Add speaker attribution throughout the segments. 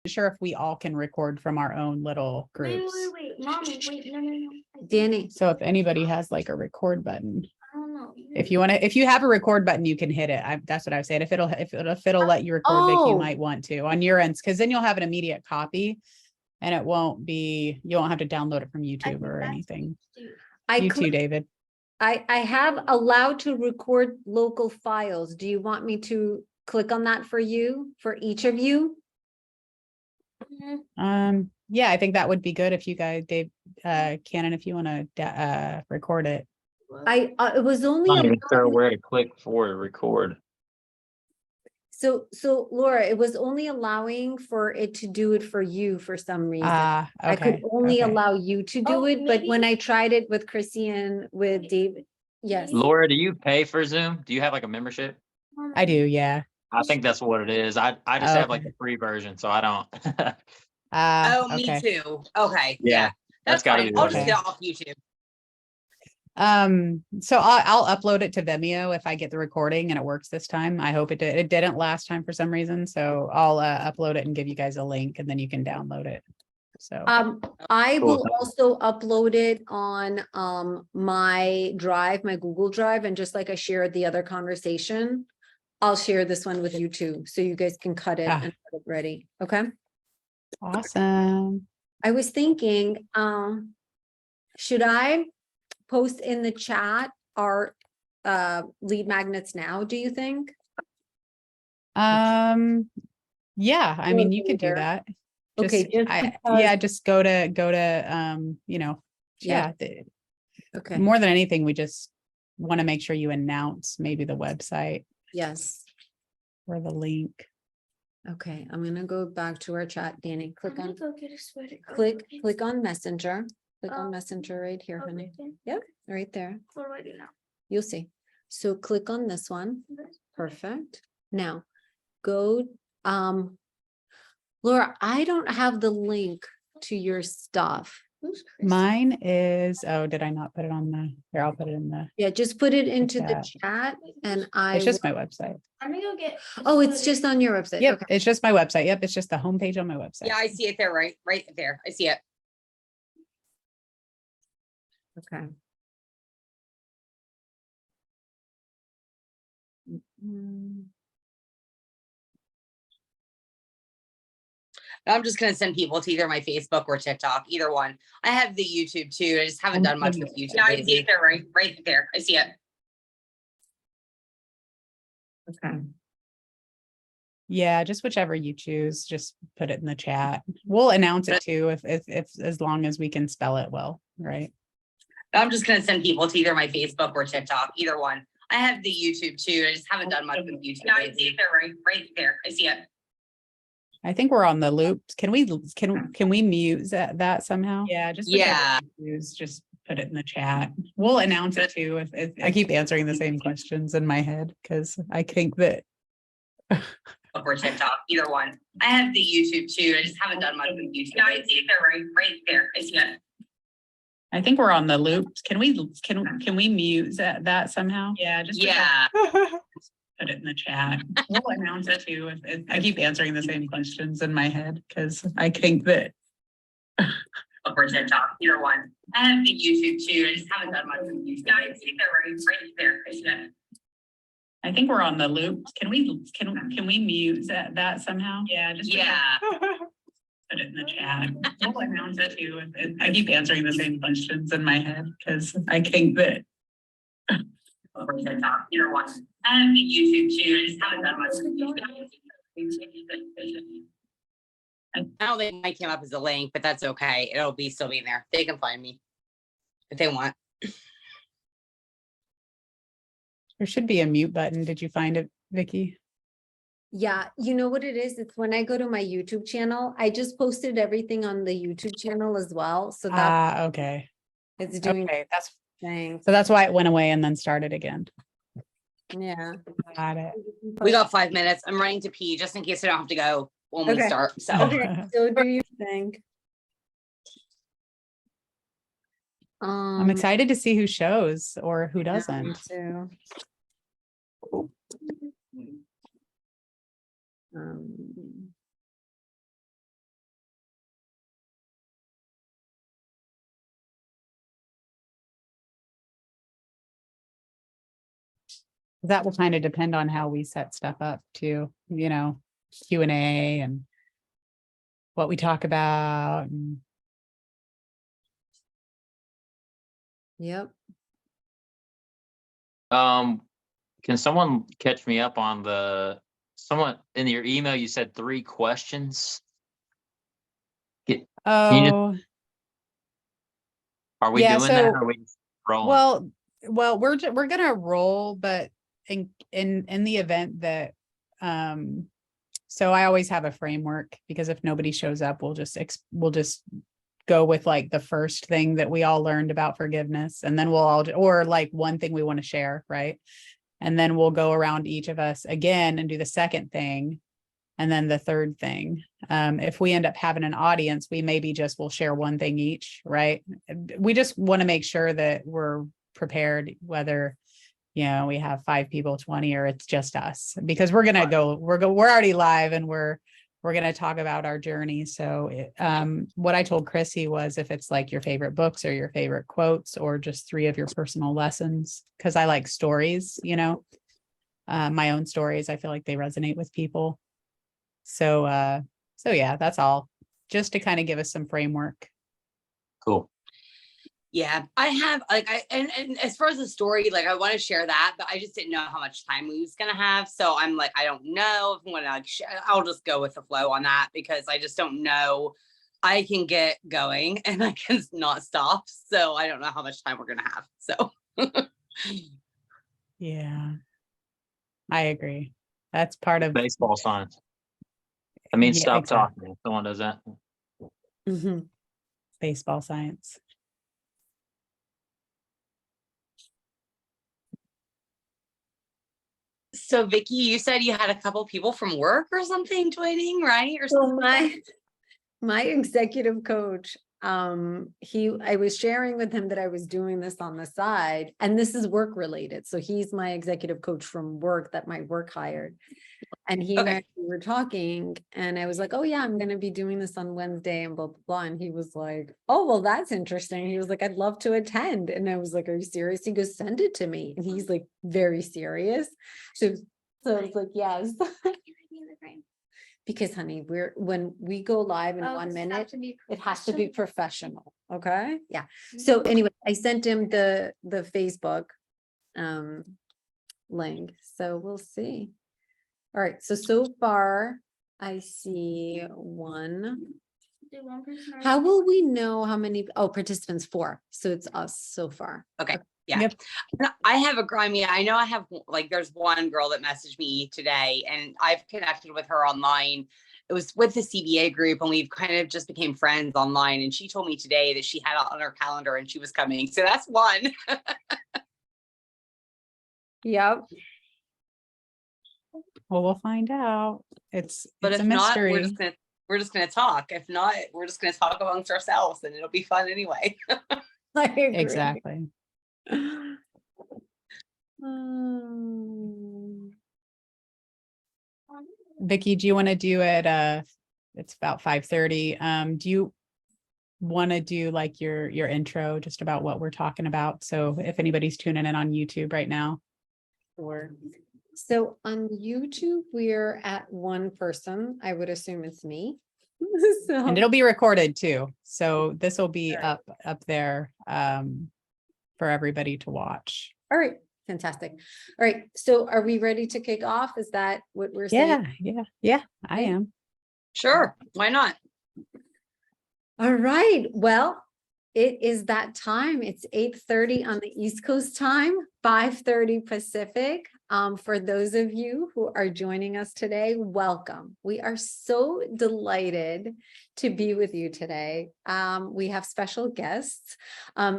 Speaker 1: sure if we all can record from our own little groups.
Speaker 2: Wait, Mommy, wait, no.
Speaker 3: Danny.
Speaker 1: So if anybody has like a record button,
Speaker 2: I don't know.
Speaker 1: if you have a record button, you can hit it. That's what I've said. If it'll let you record, Vic, you might want to on your ends, because then you'll have an immediate copy, and you won't have to download it from YouTube or anything. You too, David.
Speaker 3: I have allowed to record local files. Do you want me to click on that for you, for each of you?
Speaker 1: Yeah, I think that would be good if you guys, Dave, Cannon, if you want to record it.
Speaker 3: It was only
Speaker 4: I'm not even sure where to click for to record.
Speaker 3: so Laura, it was only allowing for it to do it for you for some reason.
Speaker 1: Okay,
Speaker 3: I could only allow you to do it, but when I tried it with Chrissy and with David, yes.
Speaker 4: Laura, do you pay for Zoom? Do you have like a membership?
Speaker 1: I do, yeah.
Speaker 4: I think that's what it is. I just have like the free version, so I don't.
Speaker 1: Okay.
Speaker 5: Me too. Okay.
Speaker 4: Yeah,
Speaker 5: That's
Speaker 4: gotta
Speaker 5: fine.
Speaker 4: be
Speaker 5: I'll
Speaker 4: what
Speaker 5: just
Speaker 4: it
Speaker 5: get off YouTube.
Speaker 1: So I'll upload it to Vimeo if I get the recording and it works this time. I hope it did. It didn't last time for some reason, so I'll upload it and give you guys a link, and then you can download it. So
Speaker 3: I
Speaker 4: Cool.
Speaker 3: will also upload it on my drive, my Google Drive, and just like I shared the other conversation, I'll share this one with you too, so you guys can cut it and have it ready. Okay.
Speaker 1: awesome.
Speaker 3: I was thinking, should I post in the chat our lead magnets now, do you think?
Speaker 1: Yeah, I mean, you could do
Speaker 3: There.
Speaker 1: that.
Speaker 3: Okay,
Speaker 1: Just go to
Speaker 3: Yeah. Okay,
Speaker 1: more than anything, we just want to make sure you announce maybe the website
Speaker 3: yes.
Speaker 1: or the link.
Speaker 3: Okay, I'm gonna go back to our chat, Danny. Click on,
Speaker 2: Go get a sweater.
Speaker 3: click on Messenger. Click on Messenger right here, honey. Yep, right there.
Speaker 2: What do I do now?
Speaker 3: You'll see. So click on this one. Perfect. Now, go, Laura, I don't have the link to your stuff.
Speaker 2: Who's Chris?
Speaker 1: Mine is, did I not put it on here, I'll put it in the,
Speaker 3: Yeah, just put it into the
Speaker 1: chat.
Speaker 3: chat and
Speaker 1: it's just my website.
Speaker 2: I'm gonna go get. a
Speaker 3: Oh, it's
Speaker 2: sweater.
Speaker 3: just on your website.
Speaker 1: Yep,
Speaker 3: Okay.
Speaker 1: it's just my website. Yep, it's just the homepage on my website.
Speaker 5: Yeah, I see it there, right there. I see it.
Speaker 3: Okay. Mm,
Speaker 5: I'm just gonna send people to either my Facebook or TikTok, either one. I have the YouTube too. I just haven't done much with YouTube. Yeah, I see it there, right there. I see it.
Speaker 3: Okay.
Speaker 1: Yeah, just whichever you choose, just put it in the chat. We'll announce it too if as long as we can spell it well, right?
Speaker 5: I'm just gonna send people to either my Facebook or TikTok, either one. I have the YouTube too. I just haven't done much with YouTube. Yeah, I see it there, right there. I see it.
Speaker 1: I think we're on the loop. Can we mute that somehow? Yeah, just just put it in the chat. We'll announce it too if I keep answering the same questions in my head, because I think that
Speaker 5: Or TikTok, either one. I have the YouTube too. I just haven't done much with YouTube. Yeah, I see it there, right there. I see it.
Speaker 1: I think we're on the loop. Can we mute that somehow? Yeah, just put it in the chat. We'll announce it too if I keep answering the same questions in my head, because I think that
Speaker 5: Or TikTok, either one. I have the YouTube too. I just haven't done much with YouTube. Yeah, I see it there, right there. I see it.
Speaker 1: I think we're on the loop. Can we mute that somehow? Yeah, just put it in the chat. We'll announce it too if I keep answering the same questions in my head, because I think that
Speaker 5: Or TikTok, either one. I have the YouTube too. I just haven't done much with YouTube. I don't think mine came up as a link, but that's okay. It'll still be in there. They can find me if they want.
Speaker 1: there should be a mute button. Did you find it, Vicky?
Speaker 3: Yeah, you know what it is? It's when I go to my YouTube channel, I just posted everything on the YouTube channel as well. So that
Speaker 1: Okay.
Speaker 3: it's doing
Speaker 1: Okay,
Speaker 3: things.
Speaker 1: so that's why it went away and then started again.
Speaker 3: Yeah.
Speaker 1: Got it.
Speaker 5: We got 5 minutes. I'm running to pee just in case I don't have to go when we
Speaker 3: Okay.
Speaker 5: start. So
Speaker 3: Okay, so do you think?
Speaker 1: I'm excited to see who shows or who
Speaker 3: Me
Speaker 1: doesn't.
Speaker 3: too.
Speaker 1: That will kind of depend on how we set stuff up too, Q&A and what we talk about. And
Speaker 3: Yep.
Speaker 4: Can someone catch me up on someone in your email, you said 3 questions? Can you just, are we
Speaker 1: yeah,
Speaker 4: doing that
Speaker 1: so,
Speaker 4: or are we just rolling?
Speaker 1: well, we're gonna roll, but in the event that, so I always have a framework, because if nobody shows up, we'll just go with like the first thing that we all learned about forgiveness, and then or like one thing we want to share, right? And then we'll go around each of us again and do the second thing, and then the third thing. If we end up having an audience, we maybe we'll share one thing each, right? We just want to make sure that we're prepared, whether, we have 5 people, 20, or it's just us, because we're already live, and we're going to talk about our journey. So what I told Chrissy was, if it's like your favorite books or your favorite quotes, or just 3 of your personal lessons, because I like stories, my own stories, I feel like they resonate with people. So yeah, that's all, just to kind of give us some framework.
Speaker 4: Cool.
Speaker 5: Yeah, I have and as far as the story, like I want to share that, but I just didn't know how much time we was gonna have. So I'm like, I don't know if I'm gonna I'll just go with the flow on that, because I just don't know. I can get going and I can not stop. So I don't know how much time we're gonna have. So
Speaker 1: Yeah, I agree. That's part of
Speaker 4: Baseball signs. I mean,
Speaker 1: Yeah,
Speaker 4: stop
Speaker 1: exactly.
Speaker 4: talking if someone does that.
Speaker 3: Mhm.
Speaker 1: Baseball science.
Speaker 5: So Vicky, you said you had a couple people from work or something joining, right? Or
Speaker 3: So
Speaker 5: something.
Speaker 3: my executive coach, I was sharing with him that I was doing this on the side, and this is work related. So he's my executive coach from work that my work hired. And he and
Speaker 5: Okay.
Speaker 3: I were talking, and I was like, oh yeah, I'm going to be doing this on Wednesday and blah, blah, blah. And he was like, oh, well, that's interesting. He was like, I'd love to attend. And I was like, are you serious? He goes, send it to me. And he's like, very serious. So I was like, yes. Because honey, when we go live in 1 minute, it has to be professional. Okay. Yeah. So anyway, I sent him the Facebook link. So we'll see. All right. So far I see 1. How will we know how many? Oh, participants 4. So it's us so far.
Speaker 5: Okay. Yeah.
Speaker 1: Yep.
Speaker 5: I have I know I have, like, there's one girl that messaged me today, and I've connected with her online. It was with the CBA group, and we've kind of just became friends online. And she told me today that she had it on her calendar and she was coming. So that's 1.
Speaker 3: Yep.
Speaker 1: Well, we'll find out. It's
Speaker 5: But
Speaker 1: a
Speaker 5: if not,
Speaker 1: mystery.
Speaker 5: we're just gonna talk. If not, we're just gonna talk amongst ourselves, and it'll be fun anyway.
Speaker 3: I agree.
Speaker 1: Exactly. Vicky, do you want to do it? It's about 5:30. Do you want to do like your intro, just about what we're talking about? So if anybody's tuning in on YouTube right now.
Speaker 3: Sure. So on YouTube, we're at 1 person. I would assume it's me.
Speaker 1: And it'll be recorded too. So this will be up there for everybody to watch.
Speaker 3: All right. Fantastic. All right. So are we ready to kick off? Is that what we're saying?
Speaker 1: Yeah, I
Speaker 3: Okay.
Speaker 1: am.
Speaker 5: Sure. Why not?
Speaker 3: All right. Well, it is that time. It's 8:30 on the East Coast time, 5:30 Pacific. For those of you who are joining us today, welcome. We are so delighted to be with you today. We have special guests.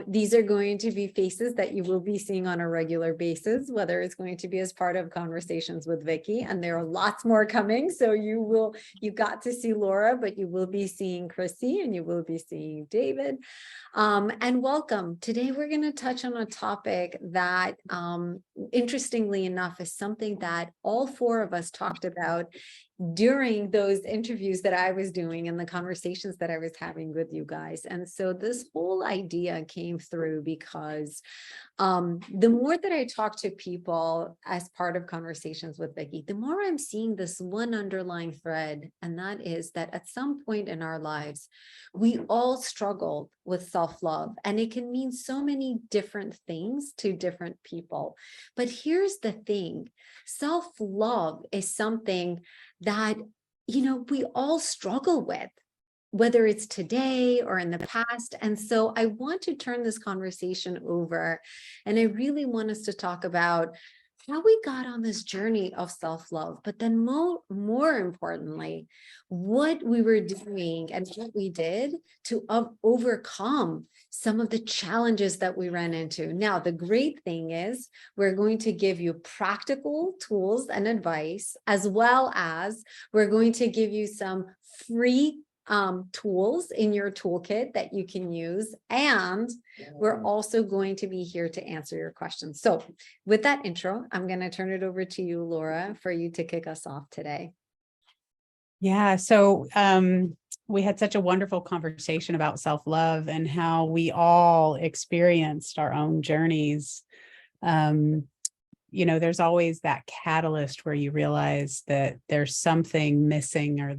Speaker 3: These are going to be faces that you will be seeing on a regular basis, whether it's going to be as part of Conversations with Vicky, and there are lots more coming. So you got to see Laura, but you will be seeing Chrissy, and you will be seeing David. And welcome. Today, we're going to touch on a topic that, interestingly enough, is something that all 4 of us talked about during those interviews that I was doing and the conversations that I was having with you guys. And so this whole idea came through because the more that I talk to people as part of conversations with Vicky, the more I'm seeing this one underlying thread, and that is that at some point in our lives, we all struggle with self-love, and it can mean so many different things to different people. But here's the thing, self-love is something that, we all struggle with, whether it's today or in the past. And so I want to turn this conversation over, and I really want us to talk about how we got on this journey of self-love, but then more importantly, what we were doing and what we did to overcome some of the challenges that we ran into. Now, the great thing is we're going to give you practical tools and advice, as well as we're going to give you some free tools in your toolkit that you can use. And we're also going to be here to answer your questions. So with that intro, I'm going to turn it over to you, Laura, for you to kick us off today.
Speaker 1: Yeah. So we had such a wonderful conversation about self-love and how we all experienced our own journeys. There's always that catalyst where you realize that there's something missing, or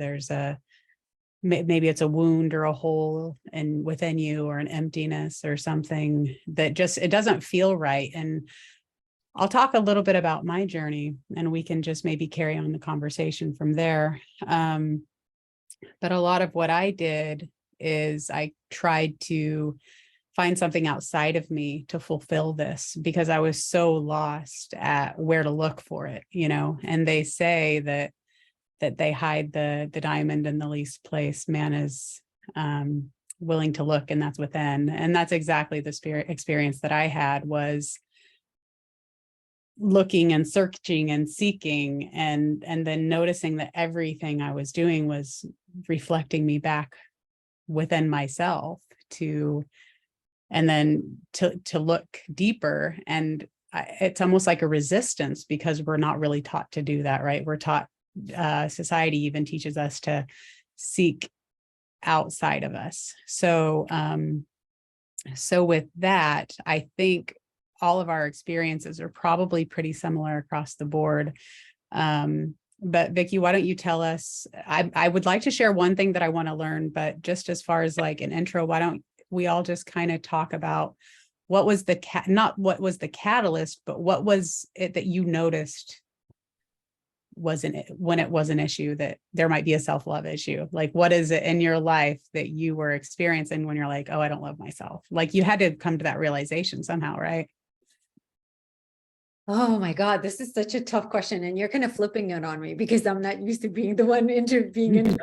Speaker 1: maybe it's a wound or a hole within you, or an emptiness or something that it doesn't feel right. And I'll talk a little bit about my journey, and we can just maybe carry on the conversation from there. But a lot of what I did is I tried to find something outside of me to fulfill this, because I was so lost at where to look for it, and they say that they hide the diamond in the least place man is willing to look, and that's within. And that's exactly the experience that I had, was looking and searching and seeking, and then noticing that everything I was doing was reflecting me back within myself and then to look deeper. And it's almost like a resistance, because we're not really taught to do that, right? We're taught, society even teaches us to seek outside of us. So with that, I think all of our experiences are probably pretty similar across the board. But Vicky, why don't you tell us, I would like to share one thing that I want to learn, but just as far as like an intro, why don't we all just kind of talk about what was not what was the catalyst, but what was it that you noticed when it was an issue, that there might be a self-love issue? Like, what is it in your life that you were experiencing when you're like, oh, I don't love myself? Like, you had to come to that realization somehow, right?
Speaker 3: Oh my God, this is such a tough question, and you're kind of flipping it on me because I'm not used to being the one being interviewed.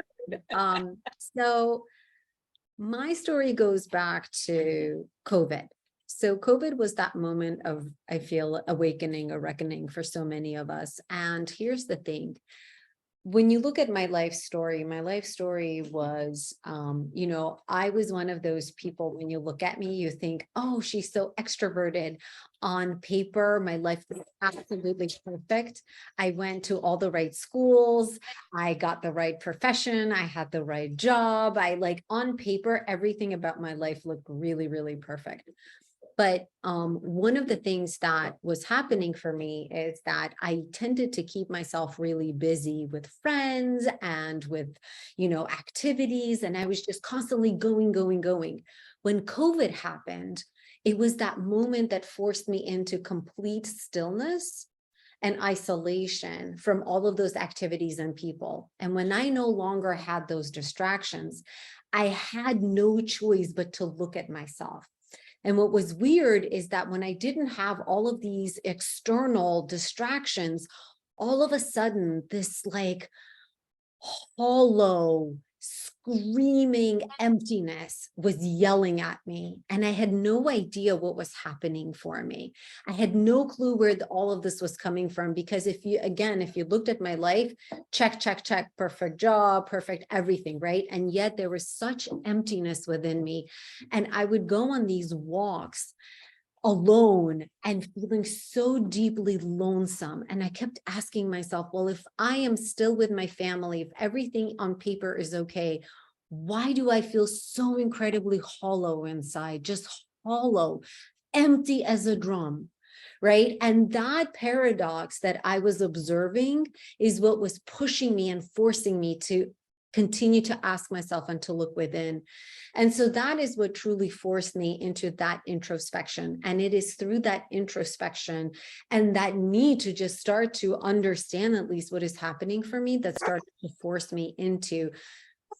Speaker 3: So my story goes back to COVID. So COVID was that moment of, I feel, awakening or reckoning for so many of us. And here's the thing. When you look at my life story was, I was one of those people, when you look at me, you think, oh, she's so extroverted. On paper, my life was absolutely perfect. I went to all the right schools. I got the right profession. I had the right job. On paper, everything about my life looked really, really perfect. But one of the things that was happening for me is that I tended to keep myself really busy with friends and with, activities. And I was just constantly going. When COVID happened, it was that moment that forced me into complete stillness and isolation from all of those activities and people. And when I no longer had those distractions, I had no choice but to look at myself. And what was weird is that when I didn't have all of these external distractions, all of a sudden this hollow, screaming emptiness was yelling at me. And I had no idea what was happening for me. I had no clue where all of this was coming from, because if you looked at my life, check, perfect job, perfect everything, right? And yet there was such emptiness within me. And I would go on these walks alone and feeling so deeply lonesome. And I kept asking myself, well, if I am still with my family, if everything on paper is okay, why do I feel so incredibly hollow inside? Just hollow, empty as a drum, right? And that paradox that I was observing is what was pushing me and forcing me to continue to ask myself and to look within. And so that is what truly forced me into that introspection. And it is through that introspection and that need to just start to understand at least what is happening for me that started to force me into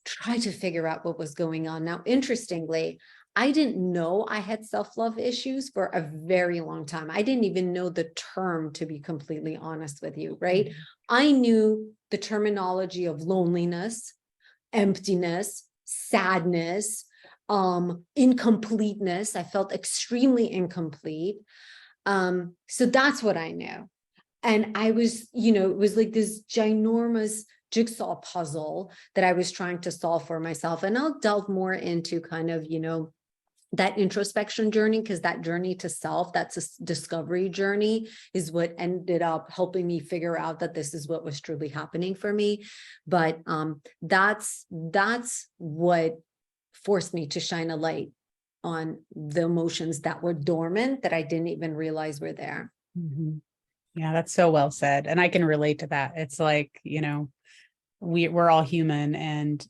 Speaker 3: try to figure out what was going on. Now, interestingly, I didn't know I had self-love issues for a very long time. I didn't even know the term, to be completely honest with you, right? I knew the terminology of loneliness, emptiness, sadness, incompleteness. I felt extremely incomplete. So that's what I knew. And I was, it was like this ginormous jigsaw puzzle that I was trying to solve for myself. And I'll delve more into kind of, that introspection journey, because that journey to self, that's a discovery journey, is what ended up helping me figure out that this is what was truly happening for me. But that's what forced me to shine a light on the emotions that were dormant that I didn't even realize were there.
Speaker 1: Mm-hmm. Yeah, that's so well said. And I can relate to that. It's like, we're all human, and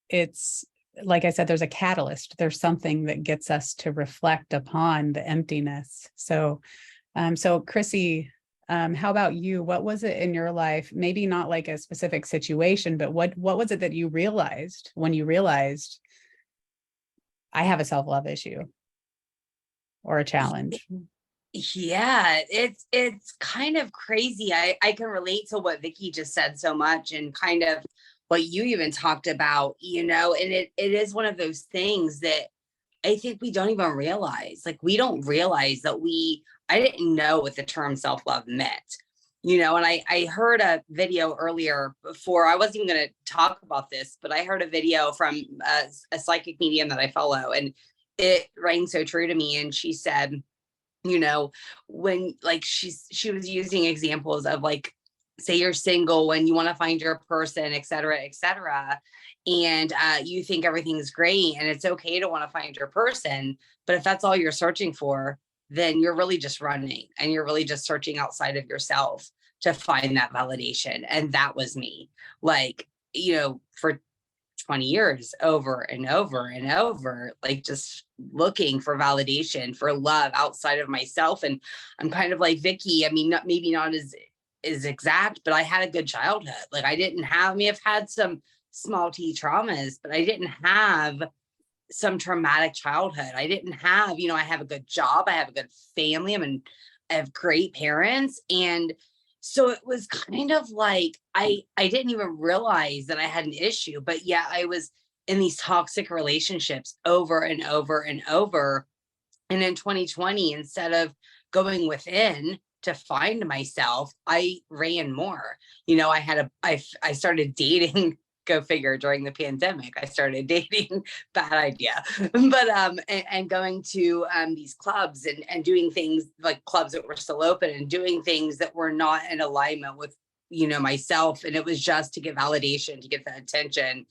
Speaker 1: it's, like I said, there's a catalyst. There's something that gets us to reflect upon the emptiness. So Chrissy, how about you? What was it in your life? Maybe not like a specific situation, but what was it that you realized when you realized I have a self-love issue or a challenge?
Speaker 5: Yeah, it's kind of crazy. I can relate to what Vicky just said so much, and kind of what you even talked about, and it is one of those things that I think we don't even realize. Like, we don't realize that I didn't know what the term self-love meant, and I heard a video earlier before. I wasn't even going to talk about this, but I heard a video from a psychic medium that I follow, and it rang so true to me. And she said, when like she was using examples of, like, say you're single, when you want to find your person, et cetera, and you think everything's great and it's okay to want to find your person, but if that's all you're searching for, then you're really just running, and you're really just searching outside of yourself to find that validation. And that was me, like, for 20 years, over and over and over, like, just looking for validation, for love outside of myself. And I'm kind of like Vicky. I mean, maybe not as exact, but I had a good childhood. Like, I may have had some small t traumas, but I didn't have some traumatic childhood. I didn't have, I have a good job. I have a good family. I have great parents. And so it was kind of like, I didn't even realize that I had an issue, but yeah, I was in these toxic relationships over and over and over. And in 2020, instead of going within to find myself, I ran more. I started dating, go figure, during the pandemic. I started dating, bad idea, but and going to these clubs and doing things, like clubs that were still open, and doing things that were not in alignment with myself. And it was just to get validation, to get the attention,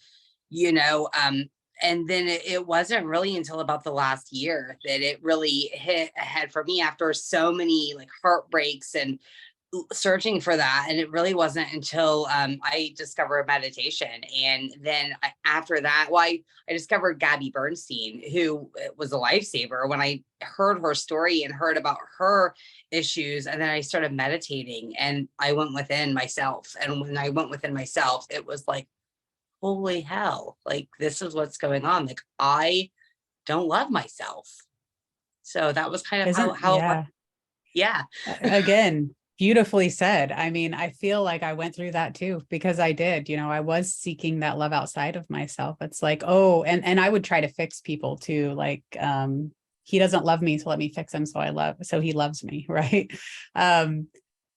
Speaker 5: and then it wasn't really until about the last year that it really hit ahead for me, after so many, like, heartbreaks and searching for that. And it really wasn't until I discovered meditation. And then after that, I discovered Gabby Bernstein, who was a lifesaver, when I heard her story and heard about her issues. And then I started meditating, and I went within myself. And when I went within myself, it was like, holy hell, like, this is what's going on. Like, I don't love myself. So that was kind of how yeah.
Speaker 1: Again, beautifully said. I mean, I feel like I went through that too, because I did, I was seeking that love outside of myself. It's like, oh, and I would try to fix people too. Like, he doesn't love me, so let me fix him. So he loves me. Right.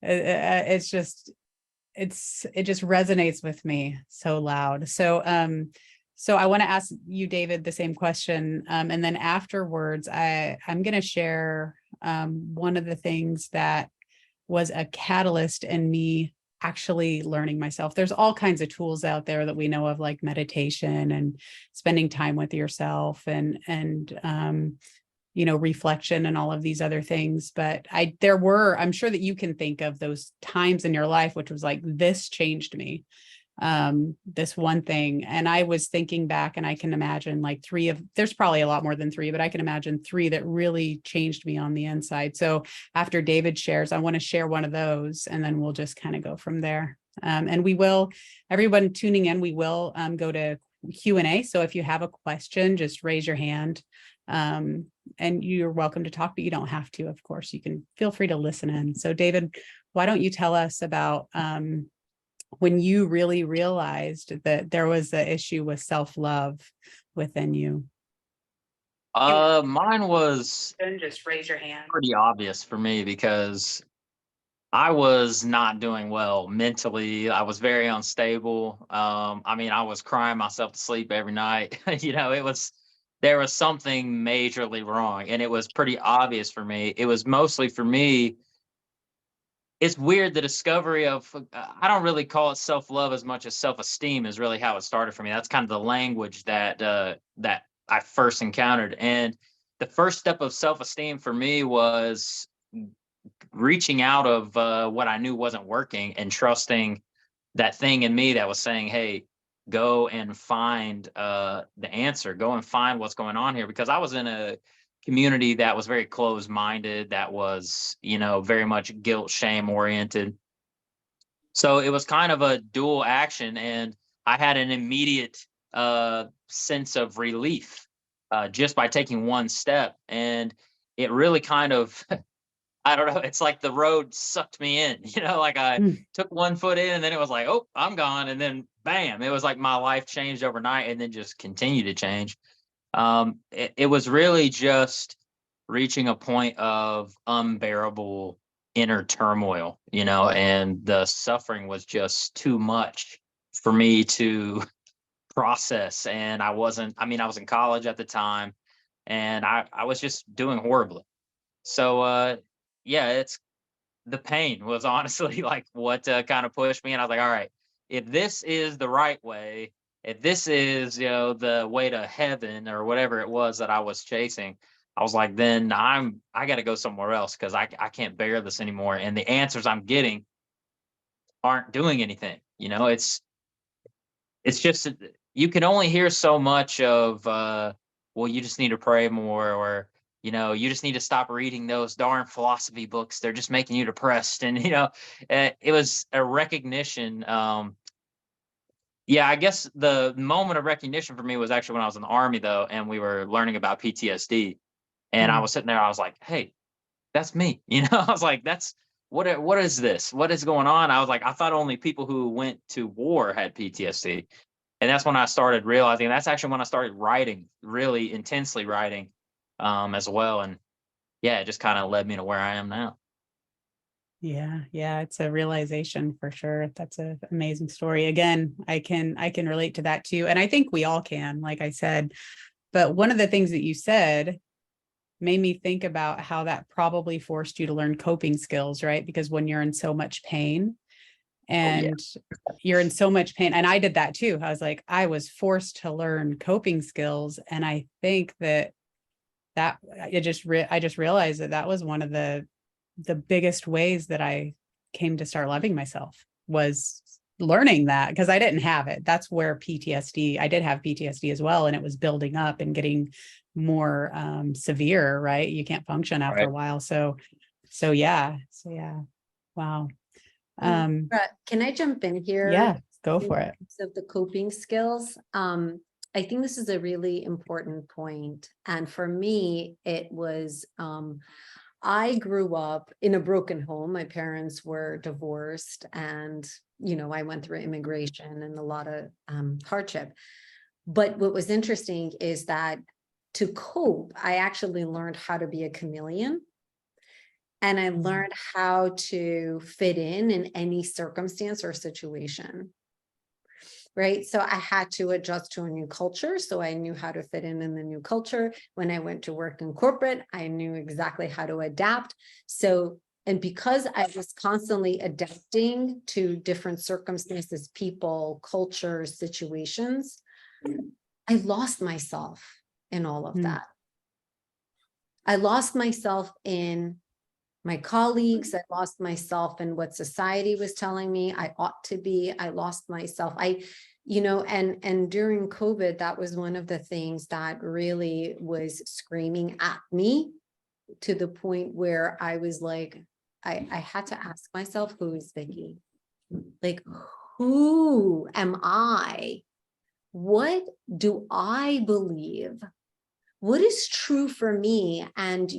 Speaker 1: It's just, it just resonates with me so loud. So So I want to ask you, David, the same question. And then afterwards, I'm going to share one of the things that was a catalyst in me actually learning myself. There's all kinds of tools out there that we know of, like meditation and spending time with yourself and reflection and all of these other things. But I'm sure that you can think of those times in your life, which was like, this changed me, this one thing. And I was thinking back, and I can imagine like there's probably a lot more than three, but I can imagine three that really changed me on the inside. So after David shares, I want to share one of those, and then we'll just kind of go from there. And everyone tuning in, we will go to Q&A. So if you have a question, just raise your hand. And you're welcome to talk, but you don't have to, of course. You can feel free to listen in. So David, why don't you tell us about when you really realized that there was an issue with self-love within you?
Speaker 4: Mine was
Speaker 1: Just raise your hand.
Speaker 4: pretty obvious for me because I was not doing well mentally. I was very unstable. I mean, I was crying myself to sleep every night. There was something majorly wrong, and it was pretty obvious for me. It was mostly for me. It's weird, the discovery of, I don't really call it self-love as much as self-esteem is really how it started for me. That's kind of the language that I first encountered. And the first step of self-esteem for me was reaching out of what I knew wasn't working and trusting that thing in me that was saying, hey, go and find the answer, go and find what's going on here. Because I was in a community that was very closed-minded, that was, very much guilt, shame oriented. So it was kind of a dual action, and I had an immediate sense of relief just by taking one step. And it really kind of, I don't know, it's like the road sucked me in, like I took one foot in and then it was like, oh, I'm gone. And then bam, it was like my life changed overnight and then just continued to change. It was really just reaching a point of unbearable inner turmoil, and the suffering was just too much for me to process. And I was in college at the time, and I was just doing horribly. So, yeah, the pain was honestly like what kind of pushed me. And I was like, all right, if this is the right way, if this is, the way to heaven or whatever it was that I was chasing, I was like, then I got to go somewhere else because I can't bear this anymore. And the answers I'm getting aren't doing anything. It's just, you can only hear so much of, well, you just need to pray more, or, you just need to stop reading those darn philosophy books. They're just making you depressed. And, it was a recognition. Yeah, I guess the moment of recognition for me was actually when I was in the Army, though, and we were learning about PTSD. And I was sitting there, I was like, hey, that's me. I was like, what is this? What is going on? I was like, I thought only people who went to war had PTSD. And that's when I started realizing, that's actually when I started writing, really intensely writing, as well. And yeah, it just kind of led me to where I am now.
Speaker 1: Yeah, it's a realization for sure. That's an amazing story. Again, I can relate to that too. And I think we all can, like I said. But one of the things that you said made me think about how that probably forced you to learn coping skills, right? Because when you're in so much pain and you're in so much pain, and I did that too. I was like, I was forced to learn coping skills. And I think that I just realized that was one of the biggest ways that I came to start loving myself, was learning that, because I didn't have it. That's where I did have PTSD as well. And it was building up and getting more severe, right? You can't function after a while. So yeah. Wow.
Speaker 3: Can I jump in here?
Speaker 1: Yeah, go for it.
Speaker 3: Of the coping skills. I think this is a really important point. And for me, it was, I grew up in a broken home. My parents were divorced, and, I went through immigration and a lot of hardship. But what was interesting is that to cope, I actually learned how to be a chameleon. And I learned how to fit in any circumstance or situation. right? So I had to adjust to a new culture. So I knew how to fit in the new culture. When I went to work in corporate, I knew exactly how to adapt. So, and because I was constantly adapting to different circumstances, people, cultures, situations, I lost myself in all of
Speaker 1: Mm.
Speaker 3: that. I lost myself in my colleagues. I lost myself in what society was telling me I ought to be. I lost myself. And during COVID, that was one of the things that really was screaming at me, to the point where I was like, I had to ask myself, who is Vicky? Like, who am I? What do I believe? What is true for me? And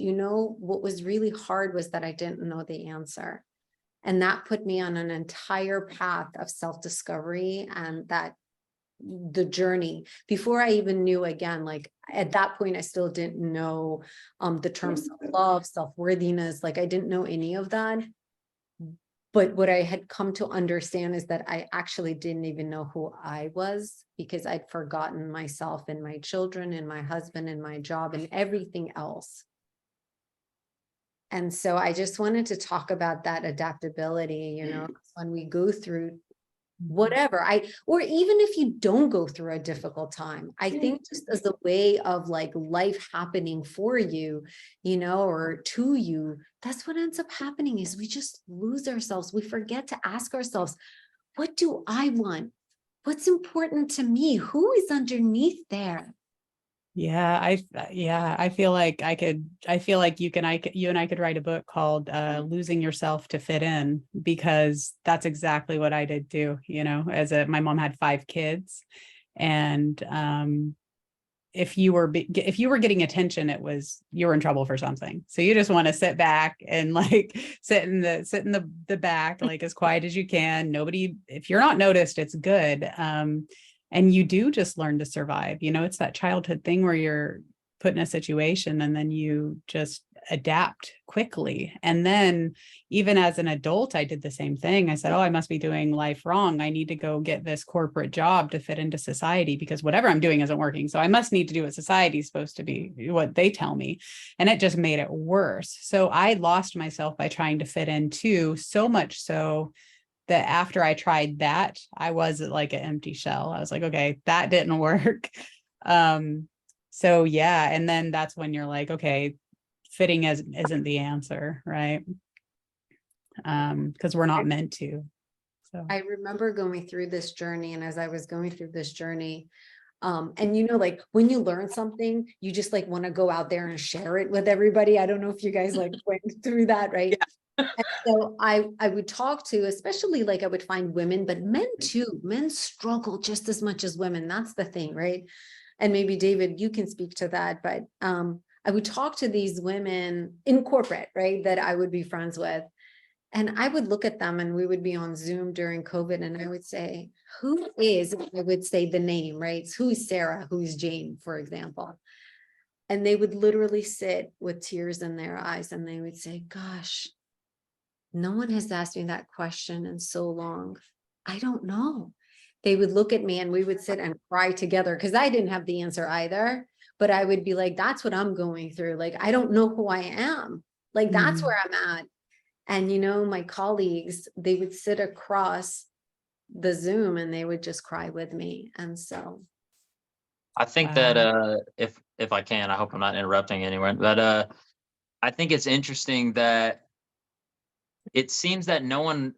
Speaker 3: what was really hard was that I didn't know the answer. And that put me on an entire path of self-discovery, and that the journey, before I even knew, again, like at that point, I still didn't know the term self-love, self-worthiness. Like I didn't know any of that. But what I had come to understand is that I actually didn't even know who I was, because I'd forgotten myself and my children and my husband and my job and everything else. And so I just wanted to talk about that adaptability, when we go through whatever, or even if you don't go through a difficult time, I think just as a way of like life happening for you, or to you, that's what ends up happening, is we just lose ourselves. We forget to ask ourselves, what do I want? What's important to me? Who is underneath there?
Speaker 1: Yeah, I feel like you and I could write a book called Losing Yourself to Fit In, because that's exactly what I did too. My mom had 5 kids, and if you were getting attention, you were in trouble for something. So you just want to sit back and like sit in the back, like as quiet as you can. Nobody, if you're not noticed, it's good. And you do just learn to survive. It's that childhood thing where you're put in a situation and then you just adapt quickly. And then even as an adult, I did the same thing. I said, oh, I must be doing life wrong. I need to go get this corporate job to fit into society, because whatever I'm doing isn't working. So I must need to do what society's supposed to be, what they tell me. And it just made it worse. So I lost myself by trying to fit in too, so much so that after I tried that, I was like an empty shell. I was like, okay, that didn't work. So yeah. And then that's when you're like, okay, fitting isn't the answer, right? Because we're not meant to. So
Speaker 3: I remember going through this journey, and as I was going through this journey, and like when you learn something, you just like want to go out there and share it with everybody. I don't know if you guys like went through that, right? Yeah. And so I would talk to, especially like I would find women, but men too. Men struggle just as much as women. That's the thing, right? And maybe David, you can speak to that, but I would talk to these women in corporate, right, that I would be friends with. And I would look at them, and we would be on Zoom during COVID, and I would say, who is, I would say the name, right? Who is Sarah? Who is Jane, for example? And they would literally sit with tears in their eyes, and they would say, gosh, no one has asked me that question in so long. I don't know. They would look at me, and we would sit and cry together, because I didn't have the answer either. But I would be like, that's what I'm going through. Like, I don't know who I am. Like, that's where I'm at. And, my colleagues, they would sit across the Zoom and they would just cry with me. And so
Speaker 4: I think that if I can, I hope I'm not interrupting anyone, but I think it's interesting that it seems that no one,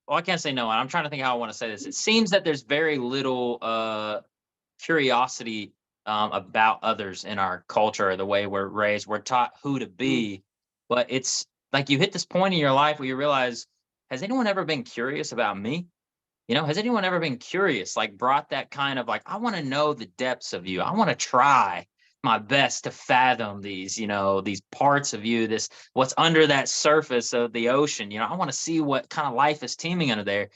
Speaker 4: well, I can't say no one. I'm trying to think how I want to say this. It seems that there's very little curiosity about others in our culture, the way we're raised. We're taught who to be, but it's like you hit this point in your life where you realize, has anyone ever been curious about me? Has anyone ever been curious, like brought that kind of like, I want to know the depths of you. I want to try my best to fathom these parts of you, what's under that surface of the ocean. I want to see what kind of life is teeming under there.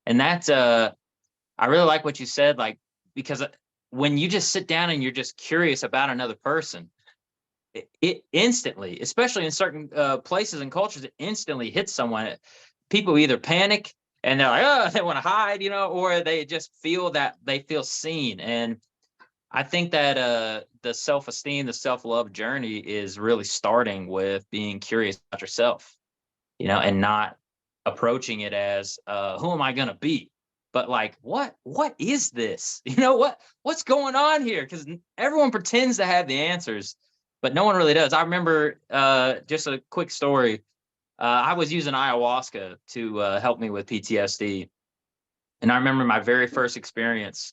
Speaker 4: And that's, I really like what you said, like, because when you just sit down and you're just curious about another person, it instantly, especially in certain places and cultures, it instantly hits someone. People either panic, and they're like, oh, they want to hide, or they just feel that they feel seen. And I think that the self-esteem, the self-love journey is really starting with being curious about yourself, and not approaching it as who am I gonna be? But like, what is this? What's going on here? Because everyone pretends to have the answers, but no one really does. I remember just a quick story. I was using ayahuasca to help me with PTSD. And I remember my very first experience.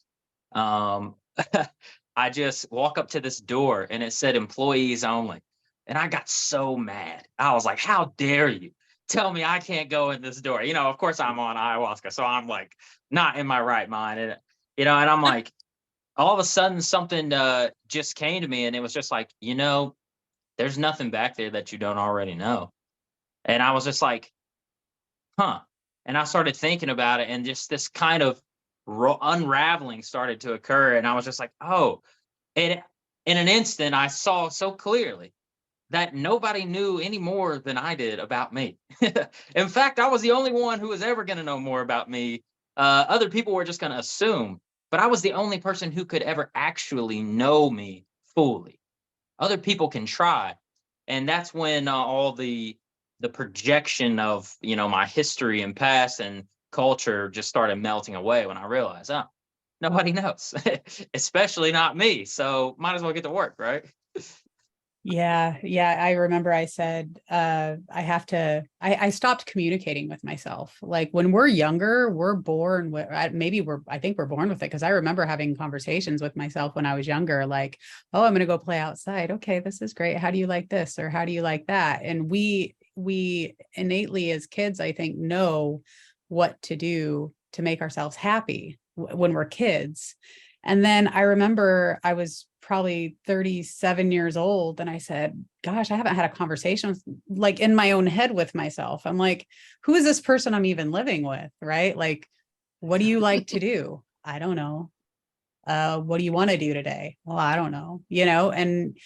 Speaker 4: Um, I just walk up to this door and it said employees only. And I got so mad. I was like, how dare you tell me I can't go in this door? Of course I'm on ayahuasca. So I'm like not in my right mind. And I'm like, all of a sudden something just came to me and it was just like, there's nothing back there that you don't already know. And I was just like, huh. And I started thinking about it and just this kind of unraveling started to occur. And I was just like, oh, and in an instant, I saw so clearly that nobody knew any more than I did about me. In fact, I was the only one who was ever going to know more about me. Other people were just going to assume, but I was the only person who could ever actually know me fully. Other people can try. And that's when all the projection of, my history and past and culture just started melting away when I realized, oh, nobody knows, especially not me. So might as well get to work, right?
Speaker 1: Yeah. I remember I said, I stopped communicating with myself. Like when we're younger, we're born with, I think we're born with it. Cause I remember having conversations with myself when I was younger, like, oh, I'm going to go play outside. Okay, this is great. How do you like this? Or how do you like that? And we innately as kids, I think, know what to do to make ourselves happy when we're kids. And then I remember I was probably 37 years old and I said, gosh, I haven't had a conversation like in my own head with myself. I'm like, who is this person I'm even living with? Right? Like, what do you like to do? I don't know. What do you want to do today? Well, I don't know, and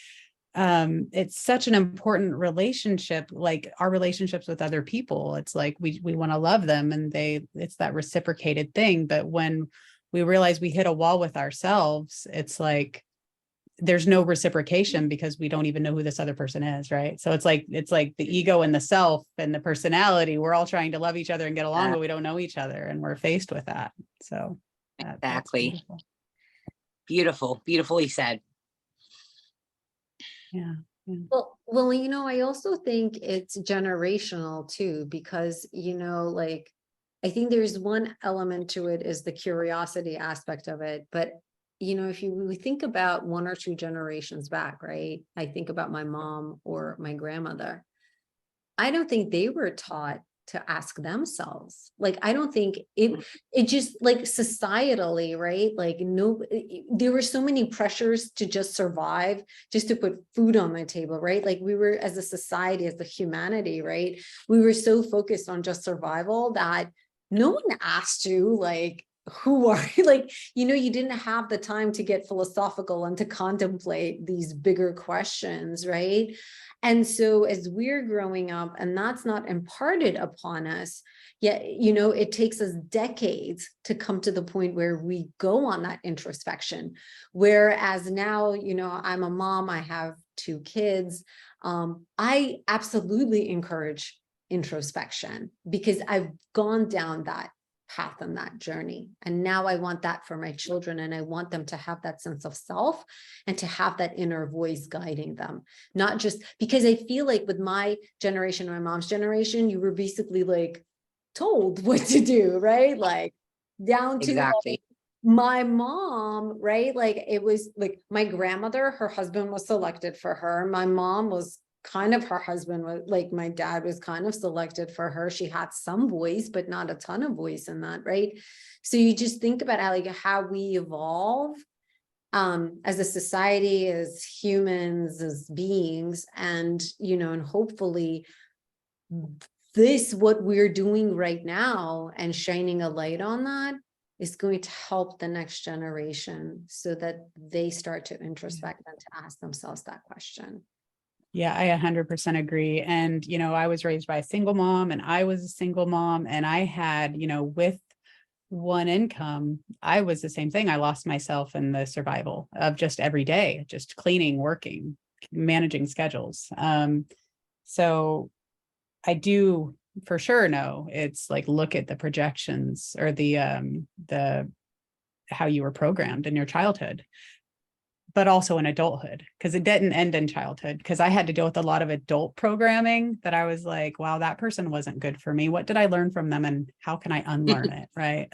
Speaker 1: it's such an important relationship, like our relationships with other people. It's like we want to love them and it's that reciprocated thing. But when we realize we hit a wall with ourselves, it's like there's no reciprocation because we don't even know who this other person is, right? So it's like the ego and the self and the personality, we're all trying to love each other and get along, but we don't know each other, and we're faced with that. So
Speaker 5: exactly. Beautifully said.
Speaker 1: Yeah.
Speaker 3: Well, I also think it's generational too, because, like, I think there's one element to it is the curiosity aspect of it. But, if you really think about 1 or 2 generations back, right? I think about my mom or my grandmother. I don't think they were taught to ask themselves. Like, I don't think it just like societally, right? Like, no, there were so many pressures to just survive, just to put food on the table, right? Like we were, as a society, as the humanity, right? We were so focused on just survival that no one asked you, like, who are you? Like, you didn't have the time to get philosophical and to contemplate these bigger questions, right? And so as we're growing up and that's not imparted upon us, yet, it takes us decades to come to the point where we go on that introspection. Whereas now, I'm a mom, I have 2 kids. I absolutely encourage introspection because I've gone down that path on that journey. And now I want that for my children. And I want them to have that sense of self and to have that inner voice guiding them. Not just because I feel like with my generation, my mom's generation, you were basically like told what to do, right? Like down to
Speaker 5: Exactly.
Speaker 3: like, my mom, right? Like it was like my grandmother, her husband was selected for her. My mom was kind of, her husband was like, my dad was kind of selected for her. She had some voice, but not a ton of voice in that, right? So you just think about how we evolve as a society, as humans, as beings, and and hopefully what we're doing right now and shining a light on that is going to help the next generation so that they start to introspect and to ask themselves that question.
Speaker 1: Yeah, I 100% agree. And, I was raised by a single mom and I was a single mom and I had, with one income, I was the same thing. I lost myself in the survival of just every day, just cleaning, working, managing schedules. So I do for sure know it's like, look at the projections or the how you were programmed in your childhood, but also in adulthood, because it didn't end in childhood. Because I had to deal with a lot of adult programming that I was like, wow, that person wasn't good for me. What did I learn from them and how can I unlearn it? Right.